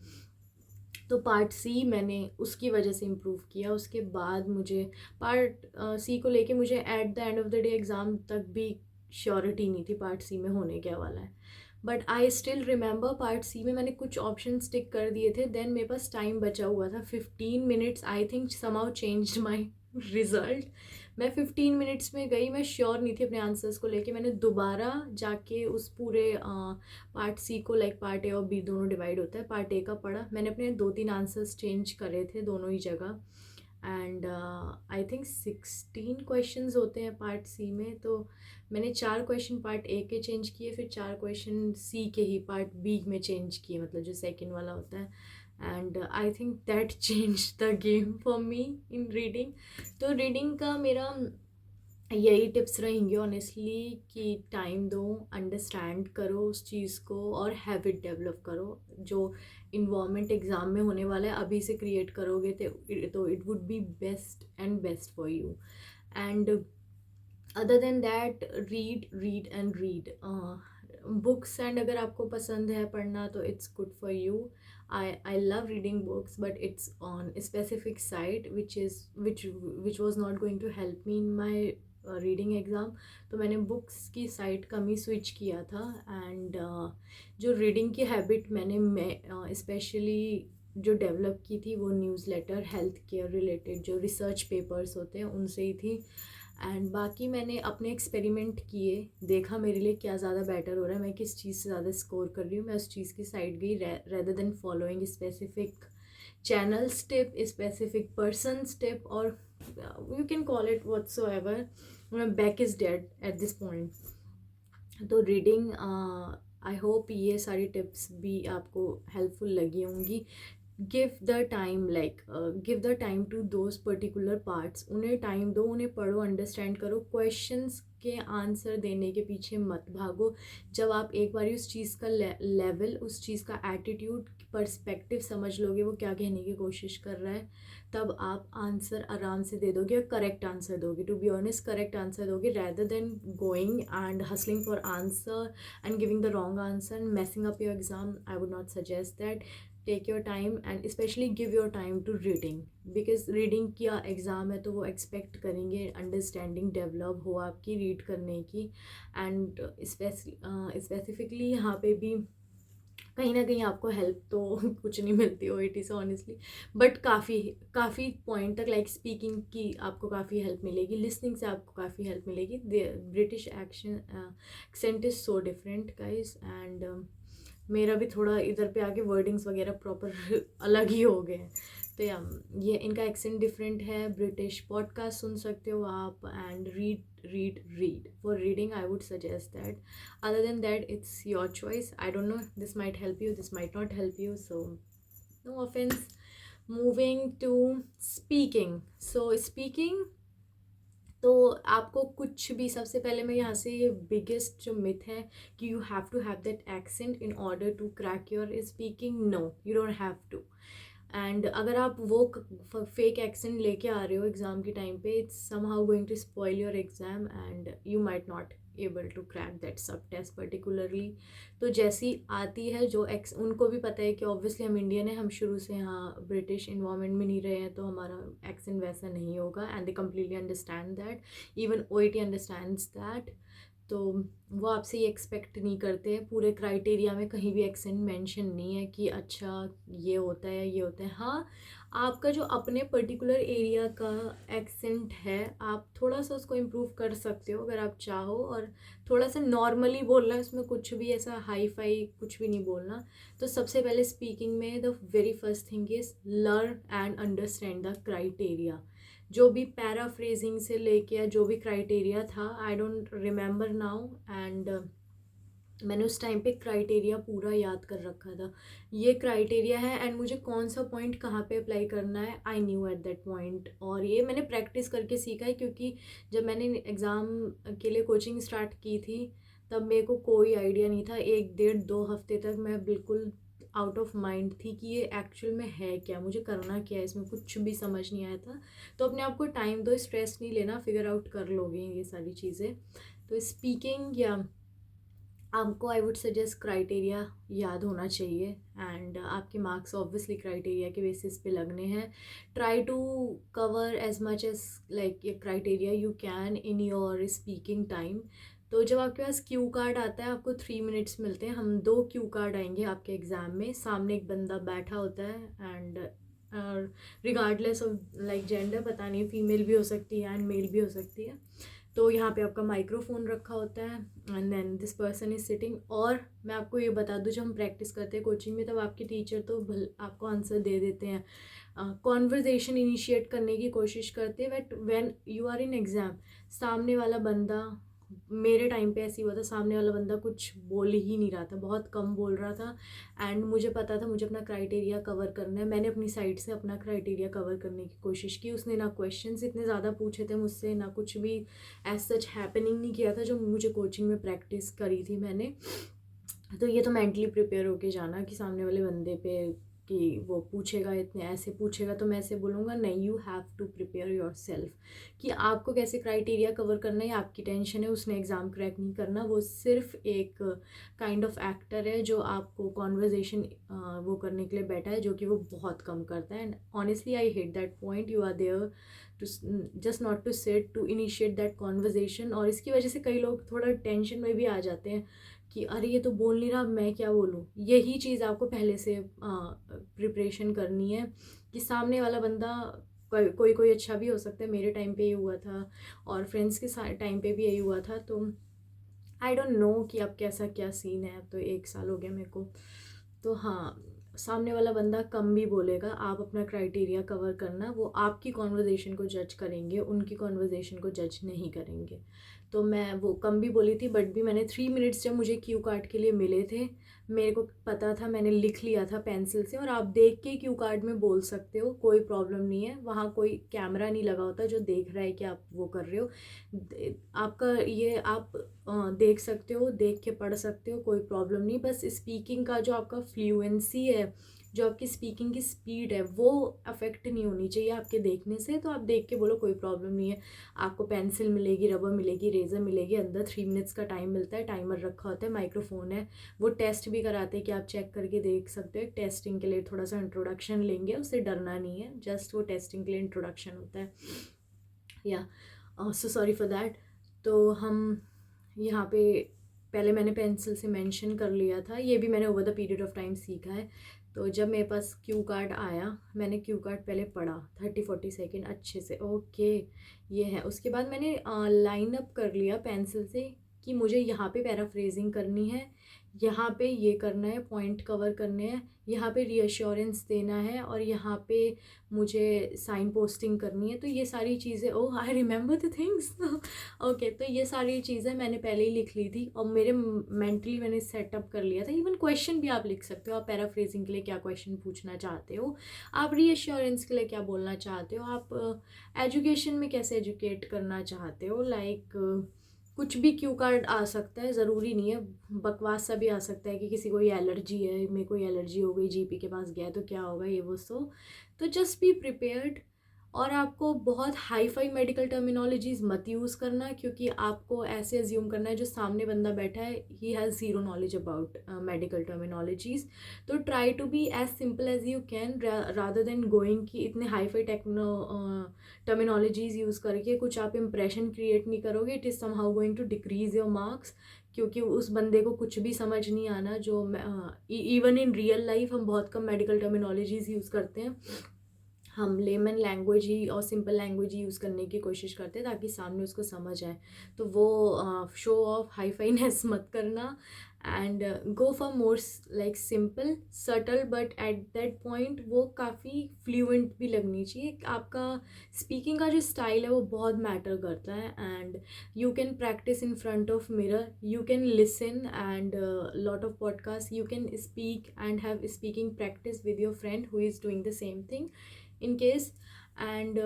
तो पार्ट सी मैंने उसकी वजह से इम्प्रूव किया। उसके बाद मुझे पार्ट सी को लेके मुझे eight the end of the day exam तक भी श्योरिटी नहीं थी पार्ट सी में होने क्या वाला है, but I still remember part C में मैंने कुछ ऑप्शन टिक कर दिए थे, देन मेरे पास टाइम बचा हुआ था 15 minutes, I think somehow changed my result. मैं 15 मिनट्स में गई, मैं श्योर नहीं थी अपने आंसर्स को लेके, मैंने दोबारा जाके उस पूरे पार्ट सी को, लाइक पार्ट ए और बी दोनों डिवाइड होता है, पार्ट ए का पढ़ा मैंने, अपने 2-3 आंसर्स चेंज करे थे दोनों ही जगह। एंड आई थिंक 16 क्वेश्चंस होते हैं पार्ट सी में, तो मैंने 4 क्वेश्चन पार्ट ए के चेंज किए, फिर 4 क्वेश्चन सी के ही पार्ट बी में चेंज किए, मतलब जो सेकंड वाला होता है। And I think that change the game for me in reading. तो रीडिंग का मेरा यही टिप्स रहेंगे ऑनेस्टली कि टाइम दो, अंडरस्टैंड करो उस चीज़ को और हैबिट डेवलप करो। जो इन्वायरमेंट एग्ज़ाम में होने वाला है अभी से क्रिएट करोगे तो it would be best and best for you. And other than that, read read and read books, and अगर आपको पसंद है पढ़ना तो it's good for you. I love reading books, but it's on a specific site which was not going to help me in my reading exam. तो मैंने books की site कम ही switch किया था। एंड जो रीडिंग की हैबिट मैं specially जो develop की थी वो न्यूज़लेटर, हेल्थ केयर रिलेटेड जो रिसर्च पेपर्स होते हैं उनसे ही थी। एंड बाकी मैंने अपने एक्सपेरिमेंट किए, देखा मेरे लिए क्या ज़्यादा बेटर हो रहा है, मैं किस चीज़ से ज़्यादा स्कोर कर रही हूँ, मैं उस चीज़ की साइड गई rather than following specific channel step, specific person step, और you can call it whatsoever, back is dead at this point. तो रीडिंग, आई होप ये सारी टिप्स भी आपको हेल्पफुल लगी होंगी। Give the time, like give the time to those particular parts, उन्हें time दो, उन्हें पढ़ो, अंडरस्टैंड करो, क्वेश्चंस के आंसर देने के पीछे मत भागो। जब आप एक बार उस चीज़ का लेवल, उस चीज़ का एटीट्यूड, पर्सपेक्टिव समझ लोगे वो क्या कहने की कोशिश कर रहा है, तब आप आंसर आराम से दे दोगे और करेक्ट आंसर दोगे। To be honest, correct answer दोगे rather than going and hustling for answer and giving the wrong answer and messing up your exam. I would not suggest that. Take your time and specially give your time to reading, because reading क्या exam है तो वो expect करेंगे understanding develop हो आपकी read करने की। And specifically यहाँ पे भी कहीं ना कहीं आपको हेल्प तो कुछ नहीं मिलती ओईटी से ऑनेस्टली, बट काफ़ी काफ़ी पॉइंट तक, लाइक स्पीकिंग की आपको काफ़ी हेल्प मिलेगी, लिसनिंग से आपको काफ़ी हेल्प मिलेगी। British accent is so different guys, and मेरा भी थोड़ा इधर पे आके वर्डिंग्स वगैरह प्रॉपर अलग ही हो गए हैं। तो या ये इनका एक्सेंट डिफरेंट है। ब्रिटिश पॉडकास्ट सुन सकते हो आप, and read for reading I would suggest that. other than that it's your choice. I don't know, this might help you, this might not help you, so no offense. Moving to speaking. So speaking, तो आपको कुछ भी, सबसे पहले मैं यहाँ से biggest जो मिथ है कि you have to have that accent in order to crack your speaking, no you don't have to. And अगर आप वो फेक एक्सेंट लेके आ रहे हो एग्ज़ाम के टाइम पे, it's somehow going to spoil your exam and you might not able to crack that subtest particularly. तो जैसी आती है जो उनको भी पता है कि ऑब्वियसली हम इंडियन है, हम शुरू से यहाँ ब्रिटिश इन्वायरमेंट में नहीं रहे हैं, तो हमारा एक्सेंट वैसा नहीं होगा, and they completely understand that, even OET understands that. तो वो आपसे ये एक्सपेक्ट नहीं करते हैं। पूरे क्राइटेरिया में कहीं भी एक्सेंट मेंशन नहीं है कि अच्छा ये होता है ये होता है। हाँ, आपका जो अपने पर्टिकुलर एरिया का एक्सेंट है, आप थोड़ा सा उसको इम्प्रूव कर सकते हो अगर आप चाहो, और थोड़ा सा नॉर्मली बोलना है, उसमें कुछ भी ऐसा हाई फाई कुछ भी नहीं बोलना। तो सबसे पहले स्पीकिंग में the very first thing is learn and understand the criteria. जो भी पैराफ्रेजिंग से लेके या जो भी क्राइटेरिया था, I don't remember now, and मैंने उस टाइम पे क्राइटेरिया पूरा याद कर रखा था, ये क्राइटेरिया है एंड मुझे कौन सा पॉइंट कहाँ पे अप्लाई करना है, I knew at that point. और ये मैंने प्रैक्टिस करके सीखा है, क्योंकि जब मैंने एग्ज़ाम के लिए कोचिंग स्टार्ट की थी तब मेरे को कोई आइडिया नहीं था। 1 1.5 2 हफ्ते तक मैं बिल्कुल आउट ऑफ माइंड थी कि ये एक्चुअल में है क्या, मुझे करना क्या है, इसमें कुछ भी समझ नहीं आया था। तो अपने आप को टाइम दो, स्ट्रेस नहीं लेना, फिगर आउट कर लोगे ये सारी चीज़ें। तो स्पीकिंग या आपको आई वुड सजेस्ट क्राइटेरिया याद होना चाहिए, एंड आपके मार्क्स ऑब्वियसली क्राइटेरिया के बेसिस पे लगने हैं। Try to cover as much as like ये criteria you can in your speaking time. तो जब आपके पास क्यू कार्ड आता है, आपको 3 मिनट्स मिलते हैं, हम 2 क्यू कार्ड आएंगे आपके एग्ज़ाम में, सामने एक बंदा बैठा होता है, and regardless of like gender, पता नहीं फीमेल भी हो सकती है एंड मेल भी हो सकती है। तो यहाँ पे आपका माइक्रोफोन रखा होता है and then this person is sitting. और मैं आपको ये बता दूँ, जब हम प्रैक्टिस करते हैं कोचिंग में, तब आपके टीचर तो आपको आंसर दे देते हैं, कॉन्वर्जेशन इनिशिएट करने की कोशिश करते हैं, but when you are in exam, सामने वाला बंदा, मेरे टाइम पे ऐसे हुआ था, सामने वाला बंदा कुछ बोल ही नहीं रहा था, बहुत कम बोल रहा था, एंड मुझे पता था मुझे अपना क्राइटेरिया कवर करना है। मैंने अपनी साइड से अपना क्राइटेरिया कवर करने की कोशिश की। उसने ना क्वेश्चंस इतने ज़्यादा पूछे थे मुझसे, ना कुछ भी एज सच हैपनिंग नहीं किया था जो मुझे कोचिंग में प्रैक्टिस करी थी मैंने। तो ये तो मेंटली प्रिपेयर होके जाना कि सामने वाले बंदे पे कि वो पूछेगा, इतने ऐसे पूछेगा तो मैं ऐसे बोलूँगा, नहीं, you have to prepare yourself कि आपको कैसे क्राइटेरिया कवर करना है, आपकी टेंशन है, उसने एग्ज़ाम क्रैक नहीं करना, वो सिर्फ एक काइंड ऑफ एक्टर है जो आपको कॉन्वर्जेशन वो करने के लिए बैठा है, जो कि वो बहुत कम करता है। And honestly I hate that point, you are there to just not to set to initiate that conversation. और इसकी वजह से कई लोग थोड़ा टेंशन में भी आ जाते हैं कि अरे ये तो बोल नहीं रहा, मैं क्या बोलूँ। यही चीज़ आपको पहले से प्रिपरेशन करनी है कि सामने वाला बंदा कोई कोई अच्छा भी हो सकता है। मेरे टाइम पे ये हुआ था और फ्रेंड्स के टाइम पे भी यही हुआ था। तो आई डोंट नो कि अब कैसा क्या सीन है, अब तो 1 साल हो गया मेरे को। तो हाँ, सामने वाला बंदा कम भी बोलेगा, आप अपना क्राइटेरिया कवर करना, वो आपकी कॉन्वर्जेशन को जज करेंगे, उनकी कॉन्वर्जेशन को जज नहीं करेंगे। तो मैं वो कम भी बोली थी, बट भी मैंने 3 मिनट्स जब मुझे क्यू कार्ड के लिए मिले थे, मेरे को पता था, मैंने लिख लिया था पेंसिल से। और आप देख के क्यू कार्ड में बोल सकते हो, कोई प्रॉब्लम नहीं है। वहाँ कोई कैमरा नहीं लगा होता जो देख रहा है कि आप वो कर रहे हो। आपका ये आप देख सकते हो, देख के पढ़ सकते हो, कोई प्रॉब्लम नहीं। बस स्पीकिंग का जो आपका फ्लुएंसी है, जो आपकी स्पीकिंग की स्पीड है, वो अफेक्ट नहीं होनी चाहिए आपके देखने से। तो आप देख के बोलो, कोई प्रॉब्लम नहीं है। आपको पेंसिल मिलेगी, रबर मिलेगी, रेजर मिलेगी, अंदर 3 मिनट्स का टाइम मिलता है, टाइमर रखा होता है, माइक्रोफोन है। वो टेस्ट भी कराते हैं कि आप चेक करके देख सकते हो। टेस्टिंग के लिए थोड़ा सा इंट्रोडक्शन लेंगे, उससे डरना नहीं है, जस्ट वो टेस्टिंग के लिए इंट्रोडक्शन होता है। या सो सॉरी फॉर दैट। तो हम यहाँ पे पहले मैंने पेंसिल से मेंशन कर लिया था, ये भी मैंने over the period of time सीखा है। तो जब मेरे पास क्यू कार्ड आया, मैंने क्यू कार्ड पहले पढ़ा 30-40 सेकेंड अच्छे से, ओके ये है। उसके बाद मैंने लाइन अप कर लिया पेंसिल से कि मुझे यहाँ पे पैराफ्रेजिंग करनी है, यहाँ पे ये करना है, पॉइंट कवर करने हैं, यहाँ पे रीअश्योरेंस देना है, और यहाँ पे मुझे साइन पोस्टिंग करनी है। तो ये सारी चीज़ें, oh I remember the things okay. तो ये सारी चीज़ें मैंने पहले ही लिख ली थी, और मेरे मेंटली मैंने सेटअप कर लिया था। इवन क्वेश्चन भी आप लिख सकते हो, आप पैराफ्रेजिंग के लिए क्या क्वेश्चन पूछना चाहते हो, आप रीअश्योरेंस के लिए क्या बोलना चाहते हो, आप एजुकेशन में कैसे एजुकेट करना चाहते हो। लाइक कुछ भी क्यू कार्ड आ सकता है, ज़रूरी नहीं है, बकवास सा भी आ सकता है कि किसी को ये एलर्जी है, मेरे को एलर्जी हो गई, जीपी के पास गया तो क्या होगा, ये वो। सो तो जस्ट बी प्रिपेयर्ड। और आपको बहुत हाई फाई मेडिकल टर्मिनोलॉजीज़ मत यूज़ करना, क्योंकि आपको ऐसे अज्यूम करना है जो सामने बंदा बैठा है, he has zero knowledge about medical terminologies. तो try to be as simple as you can, rather than going कि इतने हाई फाई टर्मिनोलॉजीज़ यूज़ करके कुछ आप इंप्रेशन क्रिएट नहीं करोगे। It is somehow going to decrease your marks, क्योंकि उस बंदे को कुछ भी समझ नहीं आना। जो इवन इन रियल लाइफ हम बहुत कम मेडिकल टर्मिनोलॉजीज़ यूज़ करते हैं, हम लेमन लैंग्वेज ही और सिंपल लैंग्वेज ही यूज़ करने की कोशिश करते हैं ताकि सामने उसको समझ आए। तो वो शो ऑफ हाई फाइनेस मत करना, and go for more like simple subtle, but at that point वो काफ़ी फ्लुएंट भी लगनी चाहिए। आपका स्पीकिंग का जो स्टाइल है वो बहुत मैटर करता है। And you can practice in front of mirror, you can listen and lot of podcast, you can speak and have speaking practice with your friend who is doing the same thing in case. And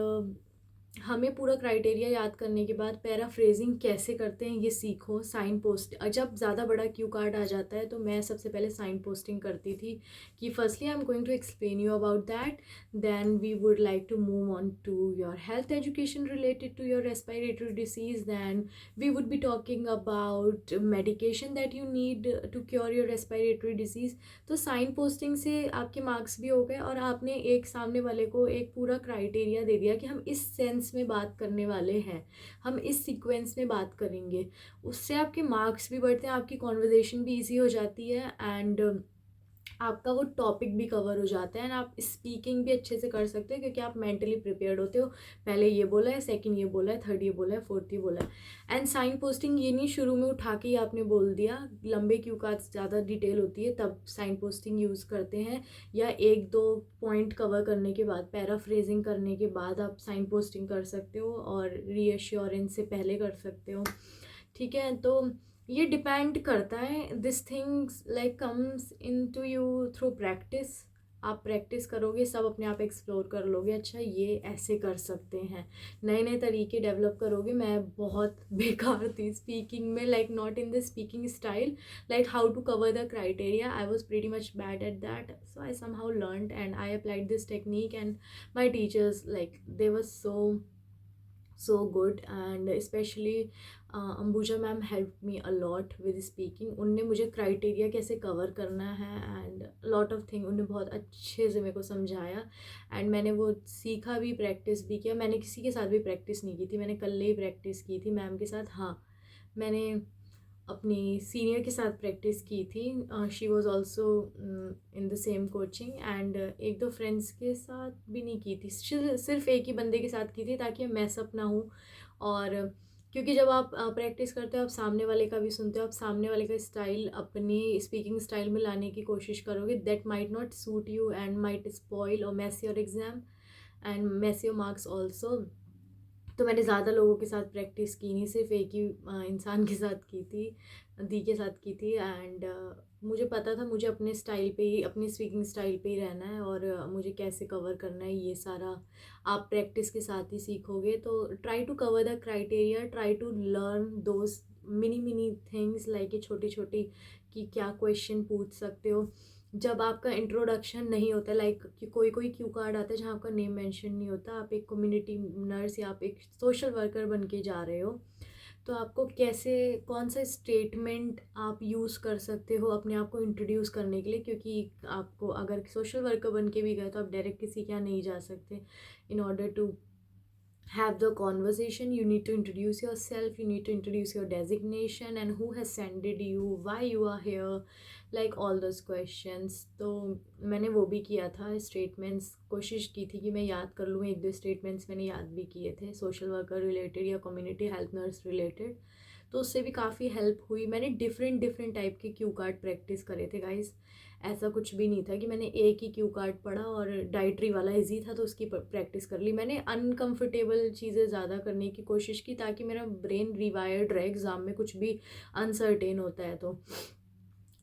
हमें पूरा criteria याद करने के बाद paraphrasing कैसे करते हैं ये सीखो। साइन पोस्ट, जब ज़्यादा बड़ा क्यू कार्ड आ जाता है तो मैं सबसे पहले साइन पोस्टिंग करती थी कि firstly I am going to explain you about that, then we would like to move on to your health education related to your respiratory disease, than we would be talking about medication that you need to cure your respiratory disease. तो signposting से आपके marks भी हो गए, और आपने एक सामने वाले को एक पूरा क्राइटेरिया दे दिया कि हम इस सेंस में बात करने वाले हैं, हम इस सीक्वेंस में बात करेंगे। उससे आपके मार्क्स भी बढ़ते हैं, आपकी कॉन्वर्जेशन भी ईजी हो जाती है, एंड आपका वो टॉपिक भी कवर हो जाता है, एंड आप स्पीकिंग भी अच्छे से कर सकते हो क्योंकि आप मेंटली प्रिपेयर्ड होते हो। पहले ये बोला है, सेकंड ये बोला है, थर्ड ये बोला है, फोर्थ ये बोला है। एंड साइन पोस्टिंग ये नहीं शुरू में उठा के ही आपने बोल दिया, लंबे क्यू कार्ड्स ज़्यादा डिटेल होती है तब साइन पोस्टिंग यूज़ करते हैं, या एक दो पॉइंट कवर करने के बाद, पैराफ्रेजिंग करने के बाद आप साइन पोस्टिंग कर सकते हो, और रीअश्योरेंस से पहले कर सकते हो। ठीक है, तो ये डिपेंड करता है, this things like comes in to you through practice. आप प्रैक्टिस करोगे, सब अपने आप एक्सप्लोर कर लोगे, अच्छा ये ऐसे कर सकते हैं, नए नए तरीके डेवलप करोगे। मैं बहुत बेकार थी स्पीकिंग में, like not in the speaking style, like how to cover the criteria, I was pretty much bad at that. So I somehow learned and I applied this technique, and my teachers like they were so good, and especially Ambuja ma'am help me a lot with speaking. उनने मुझे criteria कैसे cover करना है and lot of thing उन्होंने बहुत अच्छे से मेरे को समझाया, एंड मैंने वो सीखा भी, प्रैक्टिस भी किया। मैंने किसी के साथ भी प्रैक्टिस नहीं की थी, मैंने कल ही प्रैक्टिस की थी मैम के साथ। हाँ, मैंने अपनी सीनियर के साथ प्रैक्टिस की थी, she was also in the same coaching, and एक दो फ्रेंड्स के साथ भी नहीं की थी, सिर्फ एक ही बंदे के साथ की थी ताकि मैसअप ना हो। और क्योंकि जब आप प्रैक्टिस करते हो, आप सामने वाले का भी सुनते हो, आप सामने वाले का स्टाइल अपनी स्पीकिंग स्टाइल में लाने की कोशिश करोगे, that might not suit you and might spoil और mess your exam and mess your marks also. तो मैंने ज़्यादा लोगों के साथ प्रैक्टिस की नहीं, सिर्फ एक ही इंसान के साथ की थी, दी के साथ की थी। एंड मुझे पता था मुझे अपने स्टाइल पे ही, अपनी स्पीकिंग स्टाइल पे ही रहना है, और मुझे कैसे कवर करना है ये सारा आप प्रैक्टिस के साथ ही सीखोगे। तो try to cover the criteria, try to learn those mini mini things, like ये छोटी छोटी, कि क्या क्वेश्चन पूछ सकते हो जब आपका इंट्रोडक्शन नहीं होता। लाइक कि कोई कोई क्यू कार्ड आता है जहाँ आपका नेम मेंशन नहीं होता, आप एक कम्युनिटी नर्स या आप एक सोशल वर्कर बन के जा रहे हो, तो आपको कैसे, कौन सा स्टेटमेंट आप यूज़ कर सकते हो अपने आप को इंट्रोड्यूस करने के लिए, क्योंकि आपको अगर सोशल वर्कर बन के भी गए तो आप डायरेक्ट किसी के यहाँ नहीं जा सकते। In order to have the conversation, you need to introduce yourself, you need to introduce your designation and who has sent you, why you are here, like all those questions। तो मैंने वो भी किया था, स्टेटमेंट्स कोशिश की थी कि मैं याद कर लूँ, एक दो स्टेटमेंट्स मैंने याद भी किए थे सोशल वर्कर रिलेटेड या कम्युनिटी हेल्थ नर्स रिलेटेड, तो उससे भी काफ़ी हेल्प हुई। मैंने डिफरेंट डिफरेंट टाइप के क्यू कार्ड प्रैक्टिस करे थे गाइस, ऐसा कुछ भी नहीं था कि मैंने एक ही क्यू कार्ड पढ़ा और डाइट्री वाला इजी था तो उसकी प्रैक्टिस कर ली। मैंने अनकंफर्टेबल चीज़ें ज़्यादा करने की कोशिश की ताकि मेरा ब्रेन रिवायर्ड रहे एग्ज़ाम में, कुछ भी अनसर्टेन होता है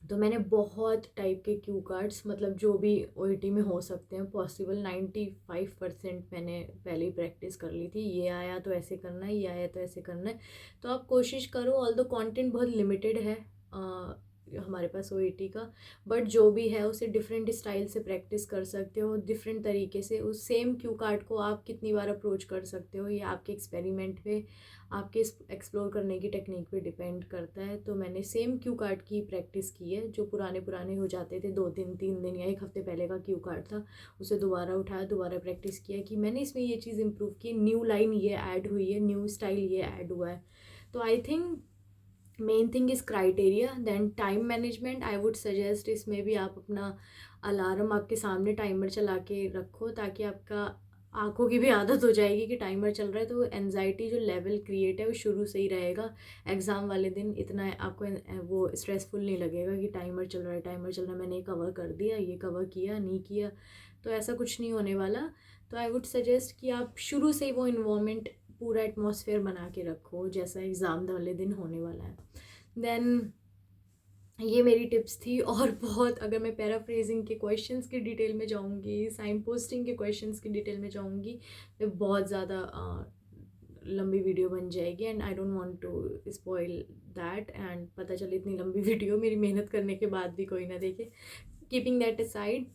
तो मैंने बहुत टाइप के क्यू कार्ड्स, मतलब जो भी ओईटी में हो सकते हैं पॉसिबल, 95% मैंने पहले ही प्रैक्टिस कर ली थी। ये आया तो ऐसे करना है, ये आया तो ऐसे करना है। तो आप कोशिश करो, ऑल द कंटेंट बहुत लिमिटेड है हमारे पास ओईटी का, बट जो भी है उसे डिफरेंट स्टाइल से प्रैक्टिस कर सकते हो, डिफरेंट तरीके से। उस सेम क्यू कार्ड को आप कितनी बार अप्रोच कर सकते हो, ये आपके एक्सपेरिमेंट पे, आपके एक्सप्लोर करने की टेक्निक पे डिपेंड करता है। तो मैंने सेम क्यू कार्ड की प्रैक्टिस की है, जो पुराने पुराने हो जाते थे, 2 दिन 3 दिन या एक हफ्ते पहले का क्यू कार्ड था, उसे दोबारा उठाया, दोबारा प्रैक्टिस किया कि मैंने इसमें ये चीज़ इम्प्रूव की, न्यू लाइन ये ऐड हुई है, न्यू स्टाइल ये ऐड हुआ है। तो I think main thing is criteria, then time management. I would suggest इसमें भी आप अपना अलार्म आपके सामने टाइमर चला के रखो, ताकि आपका आंखों की भी आदत हो जाएगी कि टाइमर चल रहा है, तो एनजाइटी जो लेवल क्रिएट है वो शुरू से ही रहेगा। एग्ज़ाम वाले दिन इतना आपको वो स्ट्रेसफुल नहीं लगेगा कि टाइमर चल रहा है, टाइमर चल रहा है, मैंने ये कवर कर दिया, ये कवर किया नहीं किया, तो ऐसा कुछ नहीं होने वाला। तो आई वुड सजेस्ट कि आप शुरू से ही वो इन्वायरमेंट, पूरा एटमॉस्फेयर बना के रखो जैसा एग्ज़ाम वाले दिन होने वाला है। देन ये मेरी टिप्स थी, और बहुत, अगर मैं पैराफ्रेजिंग के क्वेश्चंस की डिटेल में जाऊंगी, साइन पोस्टिंग के क्वेश्चंस की डिटेल में जाऊंगी, तो बहुत ज़्यादा लंबी वीडियो बन जाएगी, and I don't want to spoil that, and पता चले इतनी लंबी वीडियो मेरी मेहनत करने के बाद भी कोई ना देखे। Keeping that aside,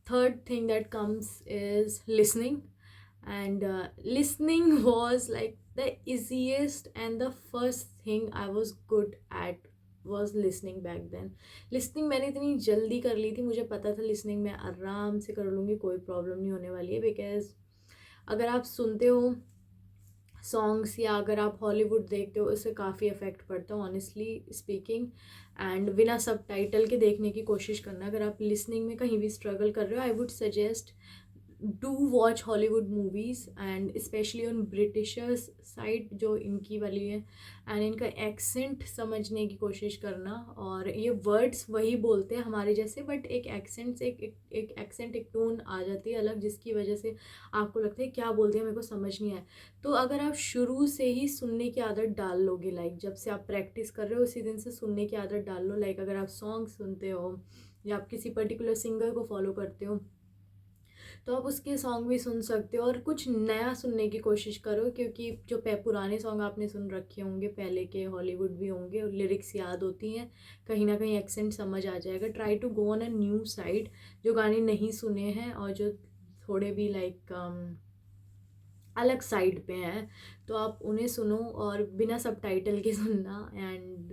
third thing that comes is listening, and listening was like the easiest and the first thing I was good at was listening back then। listening मैंने इतनी जल्दी कर ली थी, मुझे पता था listening मैं आराम से कर लूँगी, कोई प्रॉब्लम नहीं होने वाली है। बिकॉज अगर आप सुनते हो सॉन्ग्स या अगर आप हॉलीवुड देखते हो, इससे काफ़ी इफेक्ट पड़ता है ऑनेस्टली स्पीकिंग, एंड बिना सब टाइटल के देखने की कोशिश करना। अगर आप लिसनिंग में कहीं भी स्ट्रगल कर रहे हो, आई would suggest do watch Hollywood movies, and specially on Britishers side जो इनकी वाली है, एंड इनका एक्सेंट समझने की कोशिश करना। और ये वर्ड्स वही बोलते हैं हमारे जैसे, बट एक एक्सेंट से एक एक्सेंट, एक टोन आ जाती है अलग, जिसकी वजह से आपको लगता है क्या बोलते हैं, मेरे को समझ नहीं आया। तो अगर आप शुरू से ही सुनने की आदत डाल लोगे, लाइक जब से आप प्रैक्टिस कर रहे हो उसी दिन से सुनने की आदत डाल लो, लाइक अगर आप सॉन्ग सुनते हो या आप किसी पर्टिकुलर सिंगर को फॉलो करते हो, तो आप उसके सॉन्ग भी सुन सकते हो और कुछ नया सुनने की कोशिश करो, क्योंकि जो पुराने सॉन्ग आपने सुन रखे होंगे, पहले के हॉलीवुड भी होंगे, लिरिक्स याद होती हैं, कहीं ना कहीं एक्सेंट समझ आ जाएगा। Try to go on a new side, जो गाने नहीं सुने हैं और जो थोड़े भी लाइक अलग साइड पे हैं, तो आप उन्हें सुनो, और बिना सब टाइटल के सुनना, एंड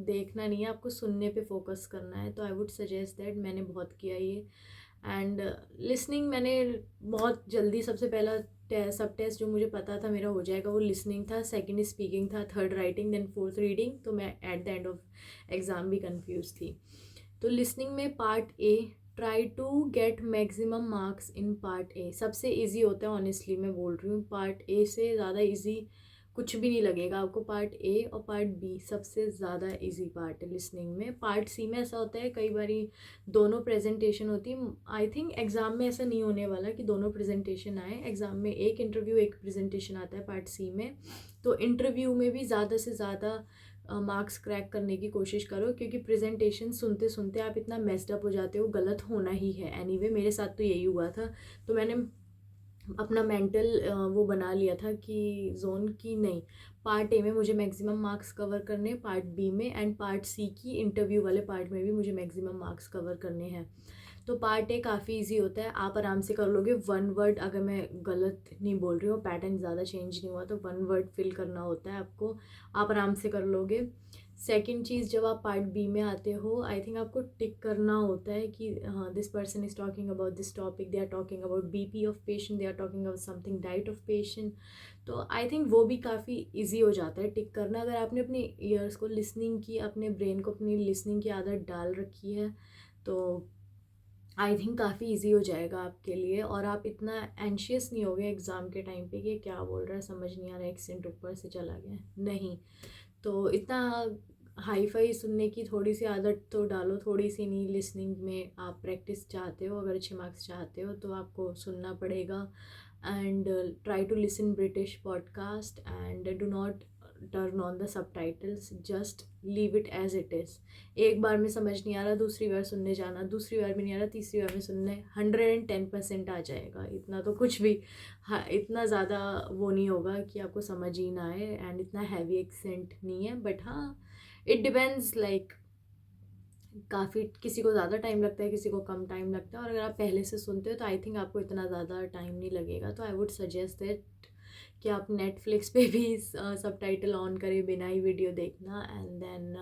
देखना नहीं है आपको, सुनने पे फोकस करना है। तो आई वुड सजेस्ट दैट, मैंने बहुत किया ये। एंड लिसनिंग मैंने बहुत जल्दी, सबसे पहला सब टेस्ट जो मुझे पता था मेरा हो जाएगा वो लिसनिंग था, सेकंड स्पीकिंग था, third writing, then fourth reading. तो मैं at the end of exam भी कंफ्यूज थी। तो लिसनिंग में part A, try to get maximum marks in part A, सबसे इजी होता है ऑनेस्टली मैं बोल रही हूँ, पार्ट ए से ज़्यादा इजी कुछ भी नहीं लगेगा आपको। पार्ट ए और पार्ट बी सबसे ज़्यादा इजी पार्ट है लिसनिंग में। पार्ट सी में ऐसा होता है कई बारी दोनों प्रेजेंटेशन होती है। आई थिंक एग्ज़ाम में ऐसा नहीं होने वाला कि दोनों प्रेजेंटेशन आए। एग्ज़ाम में एक इंटरव्यू एक प्रेजेंटेशन आता है पार्ट सी में। तो इंटरव्यू में भी ज़्यादा से ज़्यादा मार्क्स क्रैक करने की कोशिश करो, क्योंकि प्रेजेंटेशन सुनते सुनते आप इतना मेस्ड अप हो जाते हो, गलत होना ही है। एनीवे मेरे साथ तो यही हुआ था। तो मैंने अपना मेंटल वो बना लिया था कि जोन की नहीं, पार्ट ए में मुझे मैक्सिमम मार्क्स कवर करने, पार्ट बी में एंड पार्ट सी की इंटरव्यू वाले पार्ट में भी मुझे मैक्सिमम मार्क्स कवर करने हैं। तो पार्ट ए काफ़ी इजी होता है, आप आराम से कर लोगे। वन वर्ड, अगर मैं गलत नहीं बोल रही हूँ, पैटर्न ज़्यादा चेंज नहीं हुआ, तो वन वर्ड फिल करना होता है आपको, आप आराम से कर लोगे। सेकंड चीज़, जब आप पार्ट बी में आते हो, आई थिंक आपको टिक करना होता है कि हाँ, this person is talking about this topic, they are talking about BP of patient, they are talking about something diet of patient. तो आई थिंक वो भी काफ़ी इजी हो जाता है टिक करना। अगर आपने अपने ईयर्स को लिसनिंग की, अपने ब्रेन को अपनी लिसनिंग की आदत डाल रखी है, तो आई थिंक काफ़ी इजी हो जाएगा आपके लिए। और आप इतना एंशियस नहीं होगे एग्ज़ाम के टाइम पे कि क्या बोल रहा है, समझ नहीं आ रहा है, एक्सेंट ऊपर से चला गया, नहीं। तो इतना हाई फाई सुनने की थोड़ी सी आदत तो डालो, थोड़ी सी नहीं। लिसनिंग में आप प्रैक्टिस चाहते हो, अगर अच्छे मार्क्स चाहते हो तो आपको सुनना पड़ेगा। And try to listen British podcast and do not turn on the subtitles, just leave it as it is. एक बार में समझ नहीं आ रहा, दूसरी बार सुनने जाना, दूसरी बार में नहीं आ रहा, तीसरी बार में सुनने, 110% आ जाएगा। इतना तो कुछ भी, हाँ, इतना ज़्यादा वो नहीं होगा कि आपको समझ ही ना आए, एंड इतना हैवी एक्सेंट नहीं है। बट हाँ, इट डिपेंड्स, लाइक काफ़ी, किसी को ज़्यादा टाइम लगता है, किसी को कम टाइम लगता है। और अगर आप पहले से सुनते हो तो आई थिंक आपको इतना ज़्यादा टाइम नहीं लगेगा। तो आई वुड सजेस्ट दैट कि आप नेटफ्लिक्स पे भी सबटाइटल ऑन करें, बिना ही वीडियो देखना। And then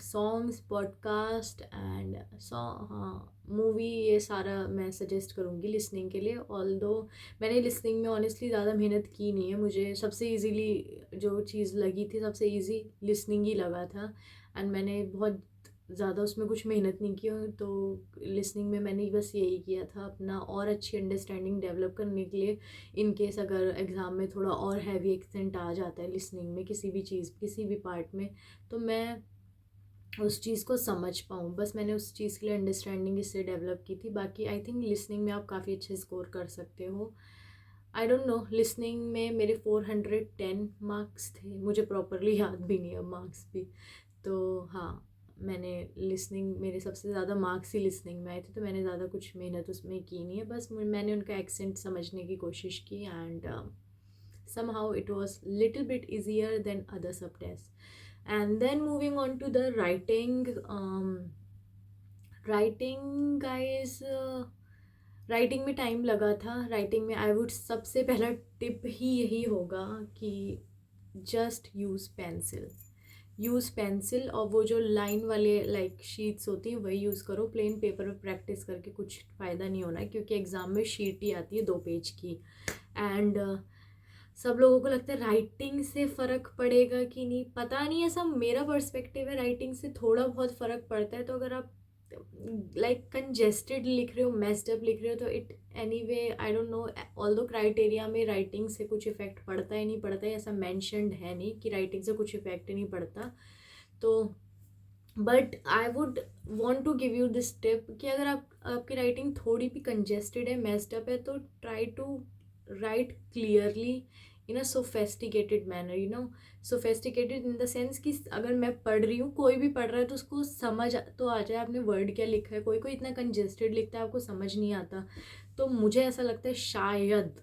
songs, podcast and हाँ, मूवी, ये सारा मैं सजेस्ट करूँगी लिसनिंग के लिए। ऑल्दो मैंने लिसनिंग में ऑनेस्टली ज़्यादा मेहनत की नहीं है। मुझे सबसे इजीली जो चीज़ लगी थी, सबसे इजी लिसनिंग ही लगा था। एंड मैंने बहुत ज़्यादा उसमें कुछ मेहनत नहीं की। तो लिसनिंग में मैंने बस यही किया था, अपना और अच्छी अंडरस्टैंडिंग डेवलप करने के लिए। इन केस अगर एग्ज़ाम में थोड़ा और हैवी एक्सेंट आ जाता है लिसनिंग में, किसी भी चीज़, किसी भी पार्ट में, तो मैं उस चीज़ को समझ पाऊँ, बस मैंने उस चीज़ के लिए अंडरस्टैंडिंग इससे डेवलप की थी। बाकी आई थिंक लिसनिंग में आप काफ़ी अच्छे स्कोर कर सकते हो। आई डोंट नो, लिसनिंग में मेरे 410 मार्क्स थे, मुझे प्रॉपरली याद भी नहीं है मार्क्स भी। तो हाँ, मैंने लिसनिंग, मेरे सबसे ज़्यादा मार्क्स ही लिसनिंग में आए थे। तो मैंने ज़्यादा कुछ मेहनत उसमें की नहीं है, बस मैंने उनका एक्सेंट समझने की कोशिश की। And somehow it was little bit easier than other subtests. And then moving on to the writing, writing guys, writing में टाइम लगा था। राइटिंग में आई वुड, सबसे पहला टिप ही यही होगा कि just use pencil, use pencil. और वो जो लाइन वाले लाइक शीट्स होती हैं वही यूज़ करो। प्लेन पेपर पर प्रैक्टिस करके कुछ फ़ायदा नहीं होना है, क्योंकि एग्ज़ाम में शीट ही आती है 2 पेज की। एंड सब लोगों को लगता है राइटिंग से फ़र्क पड़ेगा कि नहीं, पता नहीं, ऐसा मेरा पर्सपेक्टिव है। राइटिंग से थोड़ा बहुत फ़र्क पड़ता है। तो अगर आप लाइक कंजेस्टेड लिख रहे हो, मेस्ड अप लिख रहे हो, तो it anyway, I don't no, although criteria में राइटिंग से कुछ इफ़ेक्ट पड़ता है नहीं पड़ता है, ऐसा मैंशनड है नहीं कि राइटिंग से कुछ इफ़ेक्ट नहीं पड़ता। तो but I would want to give you this tip कि अगर आपकी राइटिंग थोड़ी भी कंजेस्टेड है, मेस्ड अप है, तो try to write clearly in a sophisticated manner, you know, sophisticated in the sense कि अगर मैं पढ़ रही हूँ, कोई भी पढ़ रहा है, तो उसको समझ तो आ जाए आपने वर्ड क्या लिखा है। कोई कोई इतना कंजेस्टेड लिखता है, आपको समझ नहीं आता। तो मुझे ऐसा लगता है शायद,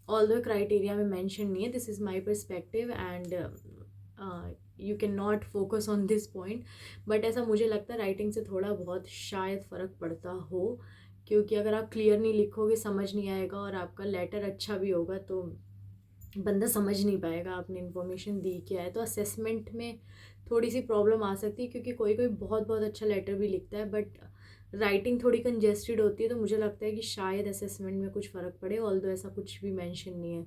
ऑल्दो क्राइटेरिया में मेंशन नहीं है, this is my perspective and you can not focus on this point, but ऐसा मुझे लगता है राइटिंग से थोड़ा बहुत शायद फ़र्क पड़ता हो। क्योंकि अगर आप क्लियर नहीं लिखोगे, समझ नहीं आएगा, और आपका लेटर अच्छा भी होगा तो बंदा समझ नहीं पाएगा आपने इन्फॉर्मेशन दी क्या है। तो असेसमेंट में थोड़ी सी प्रॉब्लम आ सकती है, क्योंकि कोई कोई बहुत बहुत अच्छा लेटर भी लिखता है, बट राइटिंग थोड़ी कंजेस्टेड होती है। तो मुझे लगता है कि शायद असेसमेंट में कुछ फ़र्क पड़े, ऑल्दो ऐसा कुछ भी मेंशन नहीं है।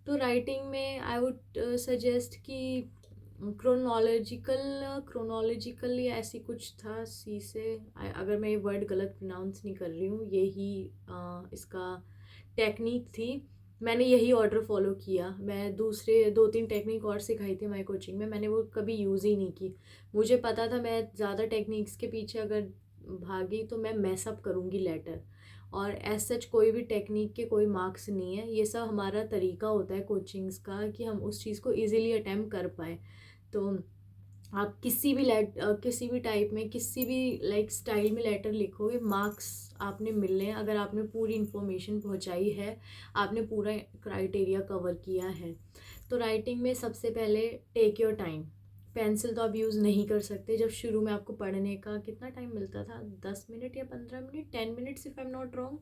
तो राइटिंग में आई वुड सजेस्ट कि क्रोनोलॉजिकल या ऐसी कुछ था, सी से, अगर मैं ये वर्ड गलत प्रोनाउंस नहीं कर रही हूँ, यही इसका टेक्निक थी। मैंने यही ऑर्डर फॉलो किया। मैं दूसरे 2-3 टेक्निक और सिखाई थी हमारी कोचिंग में, मैंने वो कभी यूज़ ही नहीं की। मुझे पता था मैं ज़्यादा टेक्निक्स के पीछे अगर भागी तो मैं मैसअप करूँगी लेटर, और एज सच कोई भी टेक्निक के कोई मार्क्स नहीं है, ये सब हमारा तरीका होता है कोचिंग्स का कि हम उस चीज़ को ईज़िली अटैम्प्ट कर पाएँ। तो आप किसी भी टाइप में, किसी भी लाइक स्टाइल में लेटर लिखोगे, मार्क्स आपने मिलने हैं अगर आपने पूरी इन्फॉर्मेशन पहुंचाई है, आपने पूरा क्राइटेरिया कवर किया है। तो राइटिंग में सबसे पहले टेक योर टाइम। पेंसिल तो आप यूज़ नहीं कर सकते। जब शुरू में आपको पढ़ने का कितना टाइम मिलता था, 10 मिनट या 15 minute, 10 minutes if I am not wrong.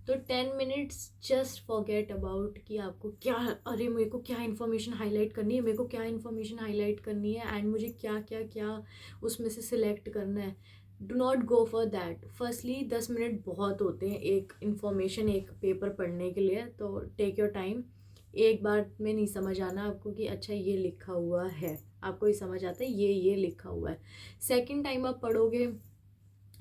तो 10 मिनट्स जस्ट फॉरगेट अबाउट कि आपको क्या, अरे मेरे को क्या इन्फॉर्मेशन हाईलाइट करनी है, मेरे को क्या इन्फॉर्मेशन हाईलाइट करनी है, एंड मुझे क्या क्या क्या उसमें से सिलेक्ट करना है। Do not go for that. Firstly 10 minute बहुत होते हैं एक इन्फॉर्मेशन, एक पेपर पढ़ने के लिए। तो टेक योर टाइम। एक बार में नहीं समझ आना आपको कि अच्छा ये लिखा हुआ है, आपको ही समझ आता है ये लिखा हुआ है। सेकेंड टाइम आप पढ़ोगे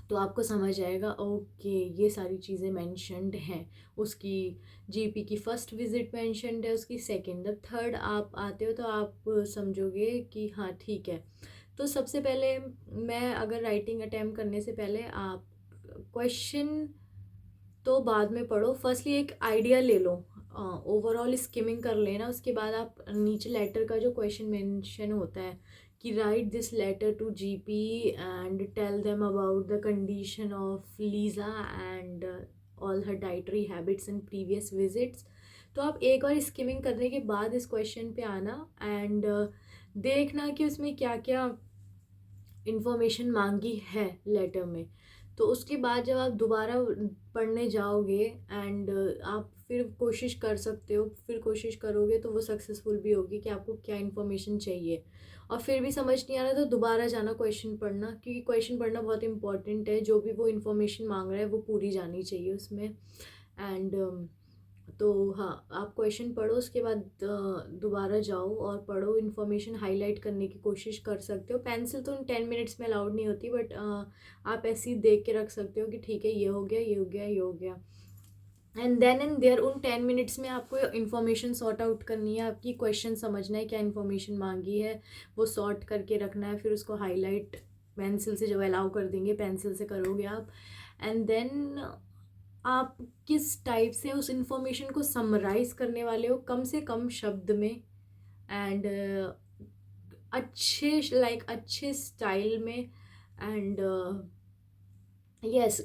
तो आपको समझ आएगा, ओके ये सारी चीज़ें मेंशन्ड हैं। उसकी जीपी की फ़र्स्ट विज़िट मेंशन्ड है, उसकी सेकंड, जब थर्ड आप आते हो तो आप समझोगे कि हाँ ठीक है। तो सबसे पहले मैं अगर राइटिंग अटैम्प्ट करने से पहले आप क्वेश्चन तो बाद में पढ़ो, फर्स्टली एक आइडिया ले लो, ओवरऑल स्किमिंग कर लेना। उसके बाद आप नीचे लेटर का जो क्वेश्चन मेंशन होता है कि write this letter to GP and tell them about the condition of Lisa and all her dietary habits and previous visits. तो आप एक बार स्किमिंग करने के बाद इस क्वेश्चन पे आना एंड देखना कि उसमें क्या क्या इंफॉर्मेशन मांगी है लेटर में। तो उसके बाद जब आप दोबारा पढ़ने जाओगे एंड आप फिर कोशिश कर सकते हो, फिर कोशिश करोगे तो वो सक्सेसफुल भी होगी कि आपको क्या इन्फॉर्मेशन चाहिए। और फिर भी समझ नहीं आ रहा तो दोबारा जाना क्वेश्चन पढ़ना, क्योंकि क्वेश्चन पढ़ना बहुत इंपॉर्टेंट है। जो भी वो इन्फॉर्मेशन मांग रहा है वो पूरी जानी चाहिए उसमें। एंड तो हाँ, आप क्वेश्चन पढ़ो, उसके बाद दोबारा जाओ और पढ़ो, इन्फॉर्मेशन हाईलाइट करने की कोशिश कर सकते हो। पेंसिल तो 10 मिनट्स में अलाउड नहीं होती, बट आप ऐसे ही देख के रख सकते हो कि ठीक है ये हो गया, ये हो गया, ये हो गया। एंड देन एंड देयर उन 10 मिनट्स में आपको इन्फॉर्मेशन सॉर्ट आउट करनी है, आपकी क्वेश्चन समझना है क्या इन्फॉर्मेशन मांगी है, वो सॉर्ट करके रखना है, फिर उसको हाईलाइट पेंसिल से, जब अलाउ कर देंगे पेंसिल से करोगे आप। एंड देन आप किस टाइप से उस इंफॉर्मेशन को समराइज करने वाले हो, कम से कम शब्द में, एंड अच्छे स्टाइल में, एंड यस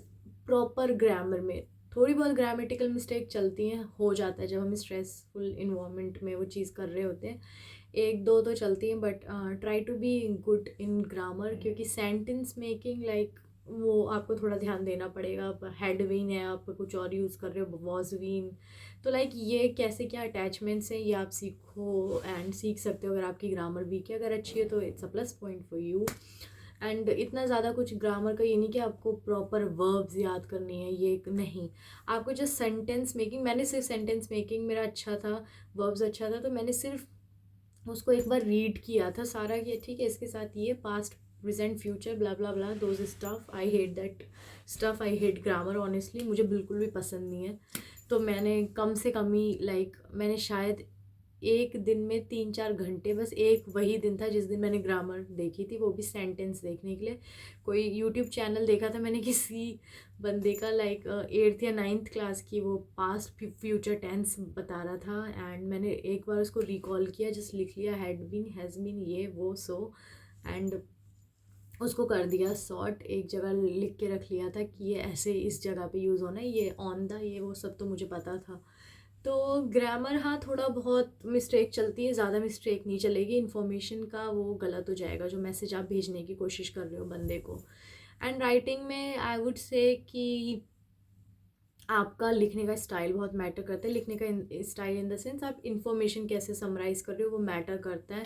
प्रॉपर ग्रामर में। थोड़ी बहुत ग्रामेटिकल मिस्टेक चलती हैं, हो जाता है जब हम स्ट्रेसफुल इन्वायरमेंट में वो चीज़ कर रहे होते हैं, एक दो तो चलती हैं, but try to be good in grammar, क्योंकि सेंटेंस मेकिंग लाइक वो आपको थोड़ा ध्यान देना पड़ेगा। आप हैडवीन है, आप कुछ और यूज़ कर रहे हो, वॉजवीन, तो लाइक ये कैसे क्या अटैचमेंट्स हैं ये आप सीखो एंड सीख सकते हो। अगर आपकी ग्रामर वीक है, अगर अच्छी है तो it's a plus point for you. And इतना ज़्यादा कुछ ग्रामर का ये नहीं कि आपको प्रॉपर वर्ब्स याद करनी है, ये नहीं, आपको जस्ट सेंटेंस मेकिंग, मैंने सिर्फ सेंटेंस मेकिंग मेरा अच्छा था, वर्ब्स अच्छा था, तो मैंने सिर्फ उसको एक बार रीड किया था सारा, कि ठीक है इसके साथ ये past present future blah blah blah, those stuff, I hate that stuff, I hate grammar honestly, मुझे बिल्कुल भी पसंद नहीं है। तो मैंने कम से कम ही मैंने शायद एक दिन में 3-4 घंटे, बस एक वही दिन था जिस दिन मैंने ग्रामर देखी थी, वो भी सेंटेंस देखने के लिए। कोई यूट्यूब चैनल देखा था मैंने किसी बंदे का, लाइक 8th या 9th क्लास की, वो पास्ट फ्यूचर टेंस बता रहा था, एंड मैंने एक बार उसको रिकॉल किया, जस्ट लिख लिया हैड बीन, हैज़ बीन, ये वो सो, एंड उसको कर दिया शॉर्ट, एक जगह लिख के रख लिया था कि ये ऐसे इस जगह पे यूज़ होना है, ये ऑन द, ये वो सब तो मुझे पता था। तो ग्रामर हाँ थोड़ा बहुत मिस्टेक चलती है, ज़्यादा मिस्टेक नहीं चलेगी, इन्फॉर्मेशन का वो गलत हो जाएगा जो मैसेज आप भेजने की कोशिश कर रहे हो बंदे को। एंड राइटिंग में आई वुड से कि आपका लिखने का स्टाइल बहुत मैटर करता है। लिखने का स्टाइल इन द सेंस आप इन्फॉर्मेशन कैसे समराइज़ कर रहे हो वो मैटर करता है।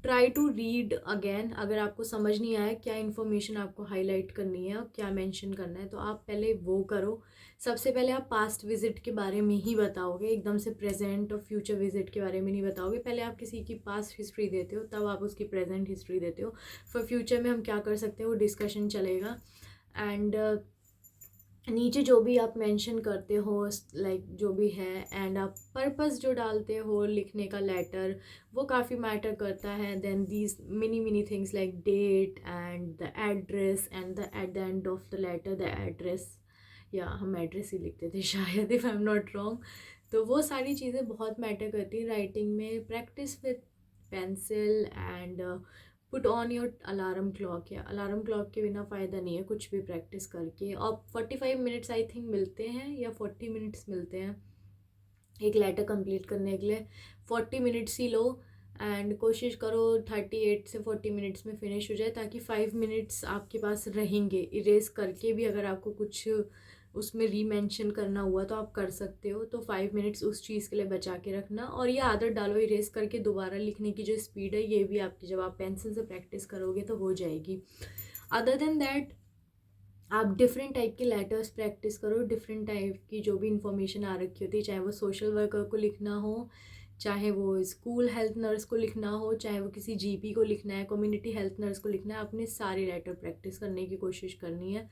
ट्राई टू रीड अगेन, अगर आपको समझ नहीं आया क्या इन्फॉर्मेशन आपको हाईलाइट करनी है और क्या मेंशन करना है, तो आप पहले वो करो। सबसे पहले आप पास्ट विजिट के बारे में ही बताओगे, एकदम से प्रेजेंट और फ्यूचर विजिट के बारे में नहीं बताओगे। पहले आप किसी की पास्ट हिस्ट्री देते हो, तब आप उसकी प्रेजेंट हिस्ट्री देते हो। फॉर फ्यूचर में हम क्या कर सकते हैं वो डिस्कशन चलेगा। एंड नीचे जो भी आप मेंशन करते हो, लाइक जो भी है, एंड आप पर्पस जो डालते हो लिखने का लेटर, वो काफ़ी मैटर करता है। Then these mini mini things like date and the address and the at the end of the letter the address, या हम एड्रेस ही लिखते थे शायद, if I am not wrong. तो वो सारी चीज़ें बहुत मैटर करती हैं राइटिंग में। Practice with pencil and put on your alarm clock, या अलार्म क्लॉक के बिना फ़ायदा नहीं है कुछ भी प्रैक्टिस करके। और 45 मिनट्स आई थिंक मिलते हैं, या 40 मिनट्स मिलते हैं एक लेटर कंप्लीट करने के लिए। 40 मिनट्स ही लो, एंड कोशिश करो 38 से 40 मिनट्स में फिनिश हो जाए, ताकि 5 मिनट्स आपके पास रहेंगे। इरेज करके भी अगर आपको कुछ उसमें रीमेंशन करना हुआ तो आप कर सकते हो, तो 5 मिनट्स उस चीज़ के लिए बचा के रखना। और ये आदत डालो इरेज करके दोबारा लिखने की, जो स्पीड है ये भी आपकी जब आप पेंसिल से प्रैक्टिस करोगे तो हो जाएगी। अदर देन दैट, आप डिफरेंट टाइप के लेटर्स प्रैक्टिस करो। डिफरेंट टाइप की जो भी इंफॉर्मेशन आ रखी होती है, चाहे वो सोशल वर्कर को लिखना हो, चाहे वो स्कूल हेल्थ नर्स को लिखना हो, चाहे वो किसी जीपी को लिखना है, कम्युनिटी हेल्थ नर्स को लिखना है, अपने सारे लेटर प्रैक्टिस करने की कोशिश करनी है।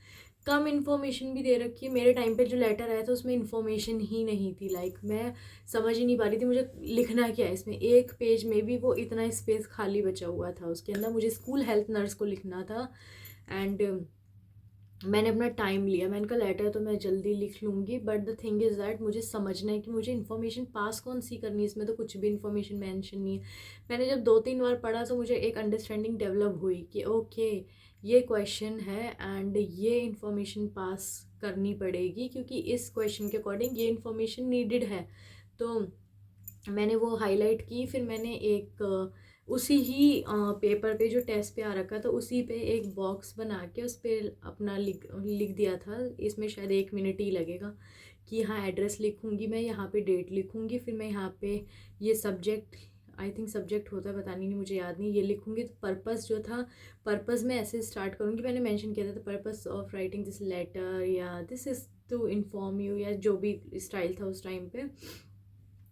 कम इन्फॉर्मेशन भी दे रखी है। मेरे टाइम पे जो लेटर आया था उसमें इन्फॉर्मेशन ही नहीं थी, लाइक मैं समझ ही नहीं पा रही थी मुझे लिखना क्या है इसमें। एक पेज में भी वो इतना स्पेस खाली बचा हुआ था, उसके अंदर मुझे स्कूल हेल्थ नर्स को लिखना था। एंड मैंने अपना टाइम लिया, मैंने कहा लेटर तो मैं जल्दी लिख लूँगी, but the thing is that मुझे समझना है कि मुझे इन्फॉर्मेशन पास कौन सी करनी है। इसमें तो कुछ भी इन्फॉर्मेशन मेंशन नहीं है। मैंने जब 2-3 बार पढ़ा तो मुझे एक अंडरस्टैंडिंग डेवलप हुई कि ओके ये क्वेश्चन है एंड ये इन्फॉर्मेशन पास करनी पड़ेगी, क्योंकि इस क्वेश्चन के अकॉर्डिंग ये इन्फॉर्मेशन नीडेड है। तो मैंने वो हाईलाइट की। फिर मैंने एक उसी ही पेपर पे जो टेस्ट पे आ रखा था उसी पे एक बॉक्स बना के उस पर अपना लिख लिख दिया था। इसमें शायद 1 मिनट ही लगेगा कि हाँ एड्रेस लिखूँगी मैं, यहाँ पे डेट लिखूँगी, फिर मैं यहाँ पे ये सब्जेक्ट, आई थिंक सब्जेक्ट होता है, पता नहीं मुझे याद नहीं, ये लिखूँगी। तो पर्पस जो था, पर्पस मैं ऐसे स्टार्ट करूँगी, मैंने मेंशन किया था purpose of writing this letter, या this is to inform you, या जो भी स्टाइल था उस टाइम पे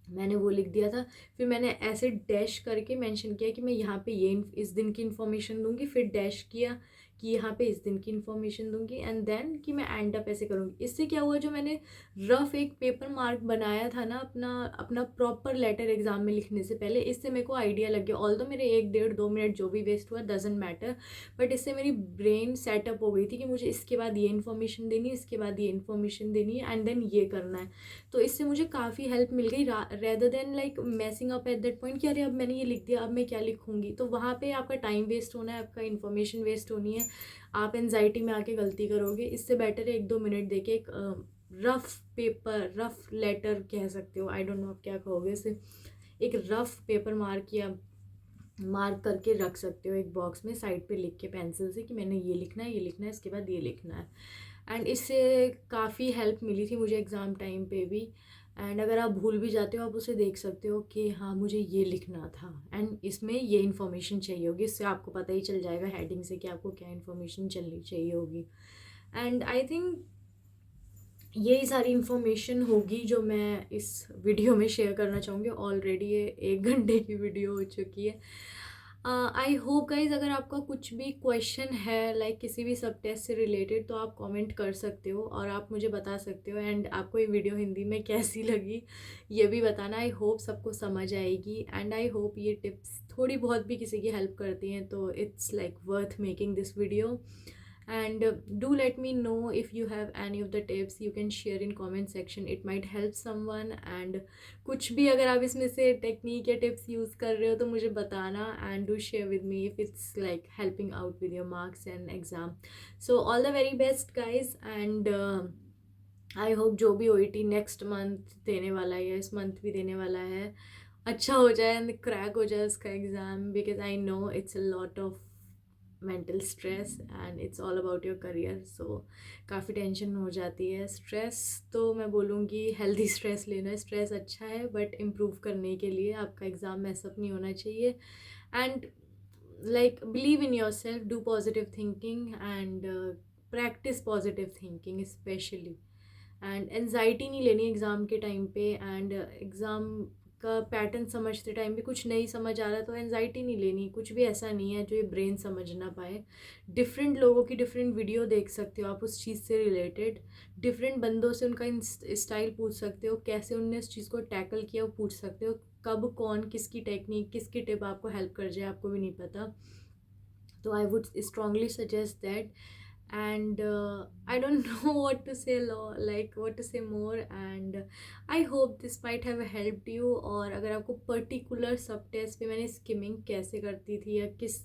मैंने वो लिख दिया था। फिर मैंने ऐसे डैश करके मेंशन किया कि मैं यहाँ पे ये इस दिन की इन्फॉर्मेशन दूंगी, फिर डैश किया कि यहाँ पे इस दिन की इन्फॉर्मेशन दूंगी, एंड देन कि मैं एंड अप ऐसे करूँगी। इससे क्या हुआ, जो मैंने रफ एक पेपर मार्क बनाया था ना अपना अपना प्रॉपर लेटर एग्जाम में लिखने से पहले, इससे मेरे को आइडिया लग गया। ऑल दो मेरे 1-1.5-2 मिनट जो भी वेस्ट हुआ डजेंट मैटर, बट इससे मेरी ब्रेन सेटअप हो गई थी कि मुझे इसके बाद ये इन्फॉर्मेशन देनी है, इसके बाद ये इन्फॉर्मेशन देनी है, एंड देन ये करना है। तो इससे मुझे काफ़ी हेल्प मिल गई, rather then like मैसिंग up at that point कि अरे अब मैंने ये लिख दिया, अब मैं क्या लिखूंगी। तो वहाँ पे आपका टाइम वेस्ट होना है, आपका इन्फॉर्मेशन वेस्ट होनी है, आप एनजाइटी में आके गलती करोगे। इससे बेटर है 1-2 मिनट देके एक रफ पेपर, रफ लेटर कह सकते हो, आई डोंट नो आप क्या कहोगे इसे, एक रफ पेपर मार्क या मार्क करके रख सकते हो एक बॉक्स में साइड पे लिख के पेंसिल से कि मैंने ये लिखना है, ये लिखना है, इसके बाद ये लिखना है। एंड इससे काफ़ी हेल्प मिली थी मुझे एग्ज़ाम टाइम पे भी। एंड अगर आप भूल भी जाते हो आप उसे देख सकते हो कि हाँ मुझे ये लिखना था एंड इसमें ये इन्फॉर्मेशन चाहिए होगी। इससे आपको पता ही चल जाएगा हेडिंग से कि आपको क्या इन्फॉर्मेशन चलनी चाहिए होगी। एंड आई थिंक यही सारी इन्फॉर्मेशन होगी जो मैं इस वीडियो में शेयर करना चाहूँगी। ऑलरेडी ये 1 घंटे की वीडियो हो चुकी है। आई होप गाइज अगर आपका कुछ भी क्वेश्चन है लाइक किसी भी सब टेस्ट से रिलेटेड तो आप कमेंट कर सकते हो और आप मुझे बता सकते हो। एंड आपको ये वीडियो हिंदी में कैसी लगी ये भी बताना। आई होप सबको समझ आएगी एंड आई होप ये टिप्स थोड़ी बहुत भी किसी की हेल्प करती हैं, तो it's like worth making this video. And do let me know if you have any of the tips, you can share in comment section, it might help someone। and कुछ भी अगर आप इसमें से टेक्निक या टिप्स यूज़ कर रहे हो तो मुझे बताना, and do share with me if it's like helping out with your marks and exam। so all the very best guys, and I hope जो भी OET नेक्स्ट मंथ देने वाला है या इस मंथ भी देने वाला है अच्छा हो जाए एंड क्रैक हो जाए उसका exam, because I know it's a lot of mental stress and it's all about your career. So काफ़ी टेंशन हो जाती है। स्ट्रेस तो मैं बोलूँगी हेल्दी स्ट्रेस लेना, स्ट्रेस अच्छा है बट इम्प्रूव करने के लिए आपका एग्ज़ाम मैसअप नहीं होना चाहिए। And like believe in your self, do positive thinking and practice positive thinking specially. And anxiety नहीं लेनी एग्ज़ाम के टाइम पे। एंड एग्ज़ाम का पैटर्न समझते टाइम भी कुछ नहीं समझ आ रहा तो एनजाइटी नहीं लेनी, कुछ भी ऐसा नहीं है जो ये ब्रेन समझ ना पाए। डिफरेंट लोगों की डिफरेंट वीडियो देख सकते हो आप उस चीज़ से रिलेटेड, डिफरेंट बंदों से उनका स्टाइल पूछ सकते हो, कैसे उनने उस चीज़ को टैकल किया वो पूछ सकते हो, कब कौन किसकी टेक्निक किसकी टिप आपको हेल्प कर जाए आपको भी नहीं पता। तो I would strongly suggest that, and I don't know what to say what to say more, and I hope this might have helped you। और अगर आपको पर्टिकुलर सब टेस्ट पे मैंने स्किमिंग कैसे करती थी या किस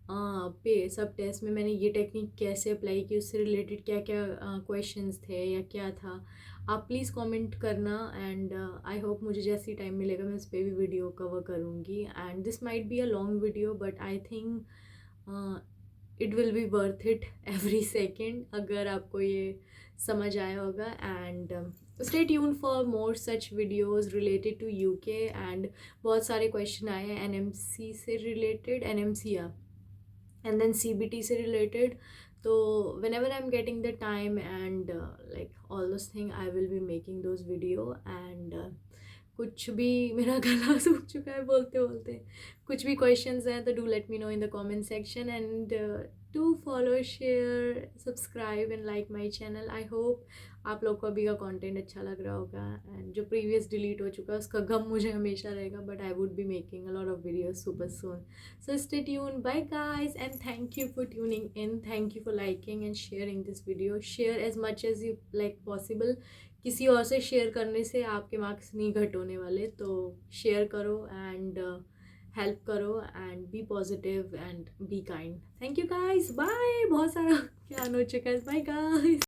पे सब टेस्ट में मैंने ये टेक्निक कैसे अप्लाई की, उससे रिलेटेड क्या क्या क्वेश्चंस थे या क्या था, आप प्लीज़ कमेंट करना। एंड आई होप मुझे जैसे टाइम मिलेगा मैं उस पर भी वीडियो कवर करूँगी। And this might be a long video but I think it will be worth it every second अगर आपको ये समझ आया होगा। And stay tune for more such videos related to UK. एंड बहुत सारे क्वेश्चन आए हैं एनएमसी से रिलेटेड, एनएमसी एंड देन सीबीटी से रिलेटेड। तो whenever I'm getting the time and like all those thing I will be making those video। and कुछ भी मेरा गला सूख चुका है बोलते बोलते, कुछ भी क्वेश्चंस हैं तो do let me know in the comment section. And do follow share subscribe and like my channel. I hope आप लोग को अभी का कंटेंट अच्छा लग रहा होगा। एंड जो प्रीवियस डिलीट हो चुका है उसका गम मुझे हमेशा रहेगा, but I would be making a lot of videos super soon. So stay tuned. Bye guys, and thank you for tuning in. Thank you for liking and sharing this video. Share as much as you like possible। किसी और से share करने से आपके marks नहीं घट होने वाले, तो शेयर करो एंड हेल्प करो and be positive and be kind. Thank you guys, bye. बहुत सारा ज्ञान हो चुका है, बाय गाइस।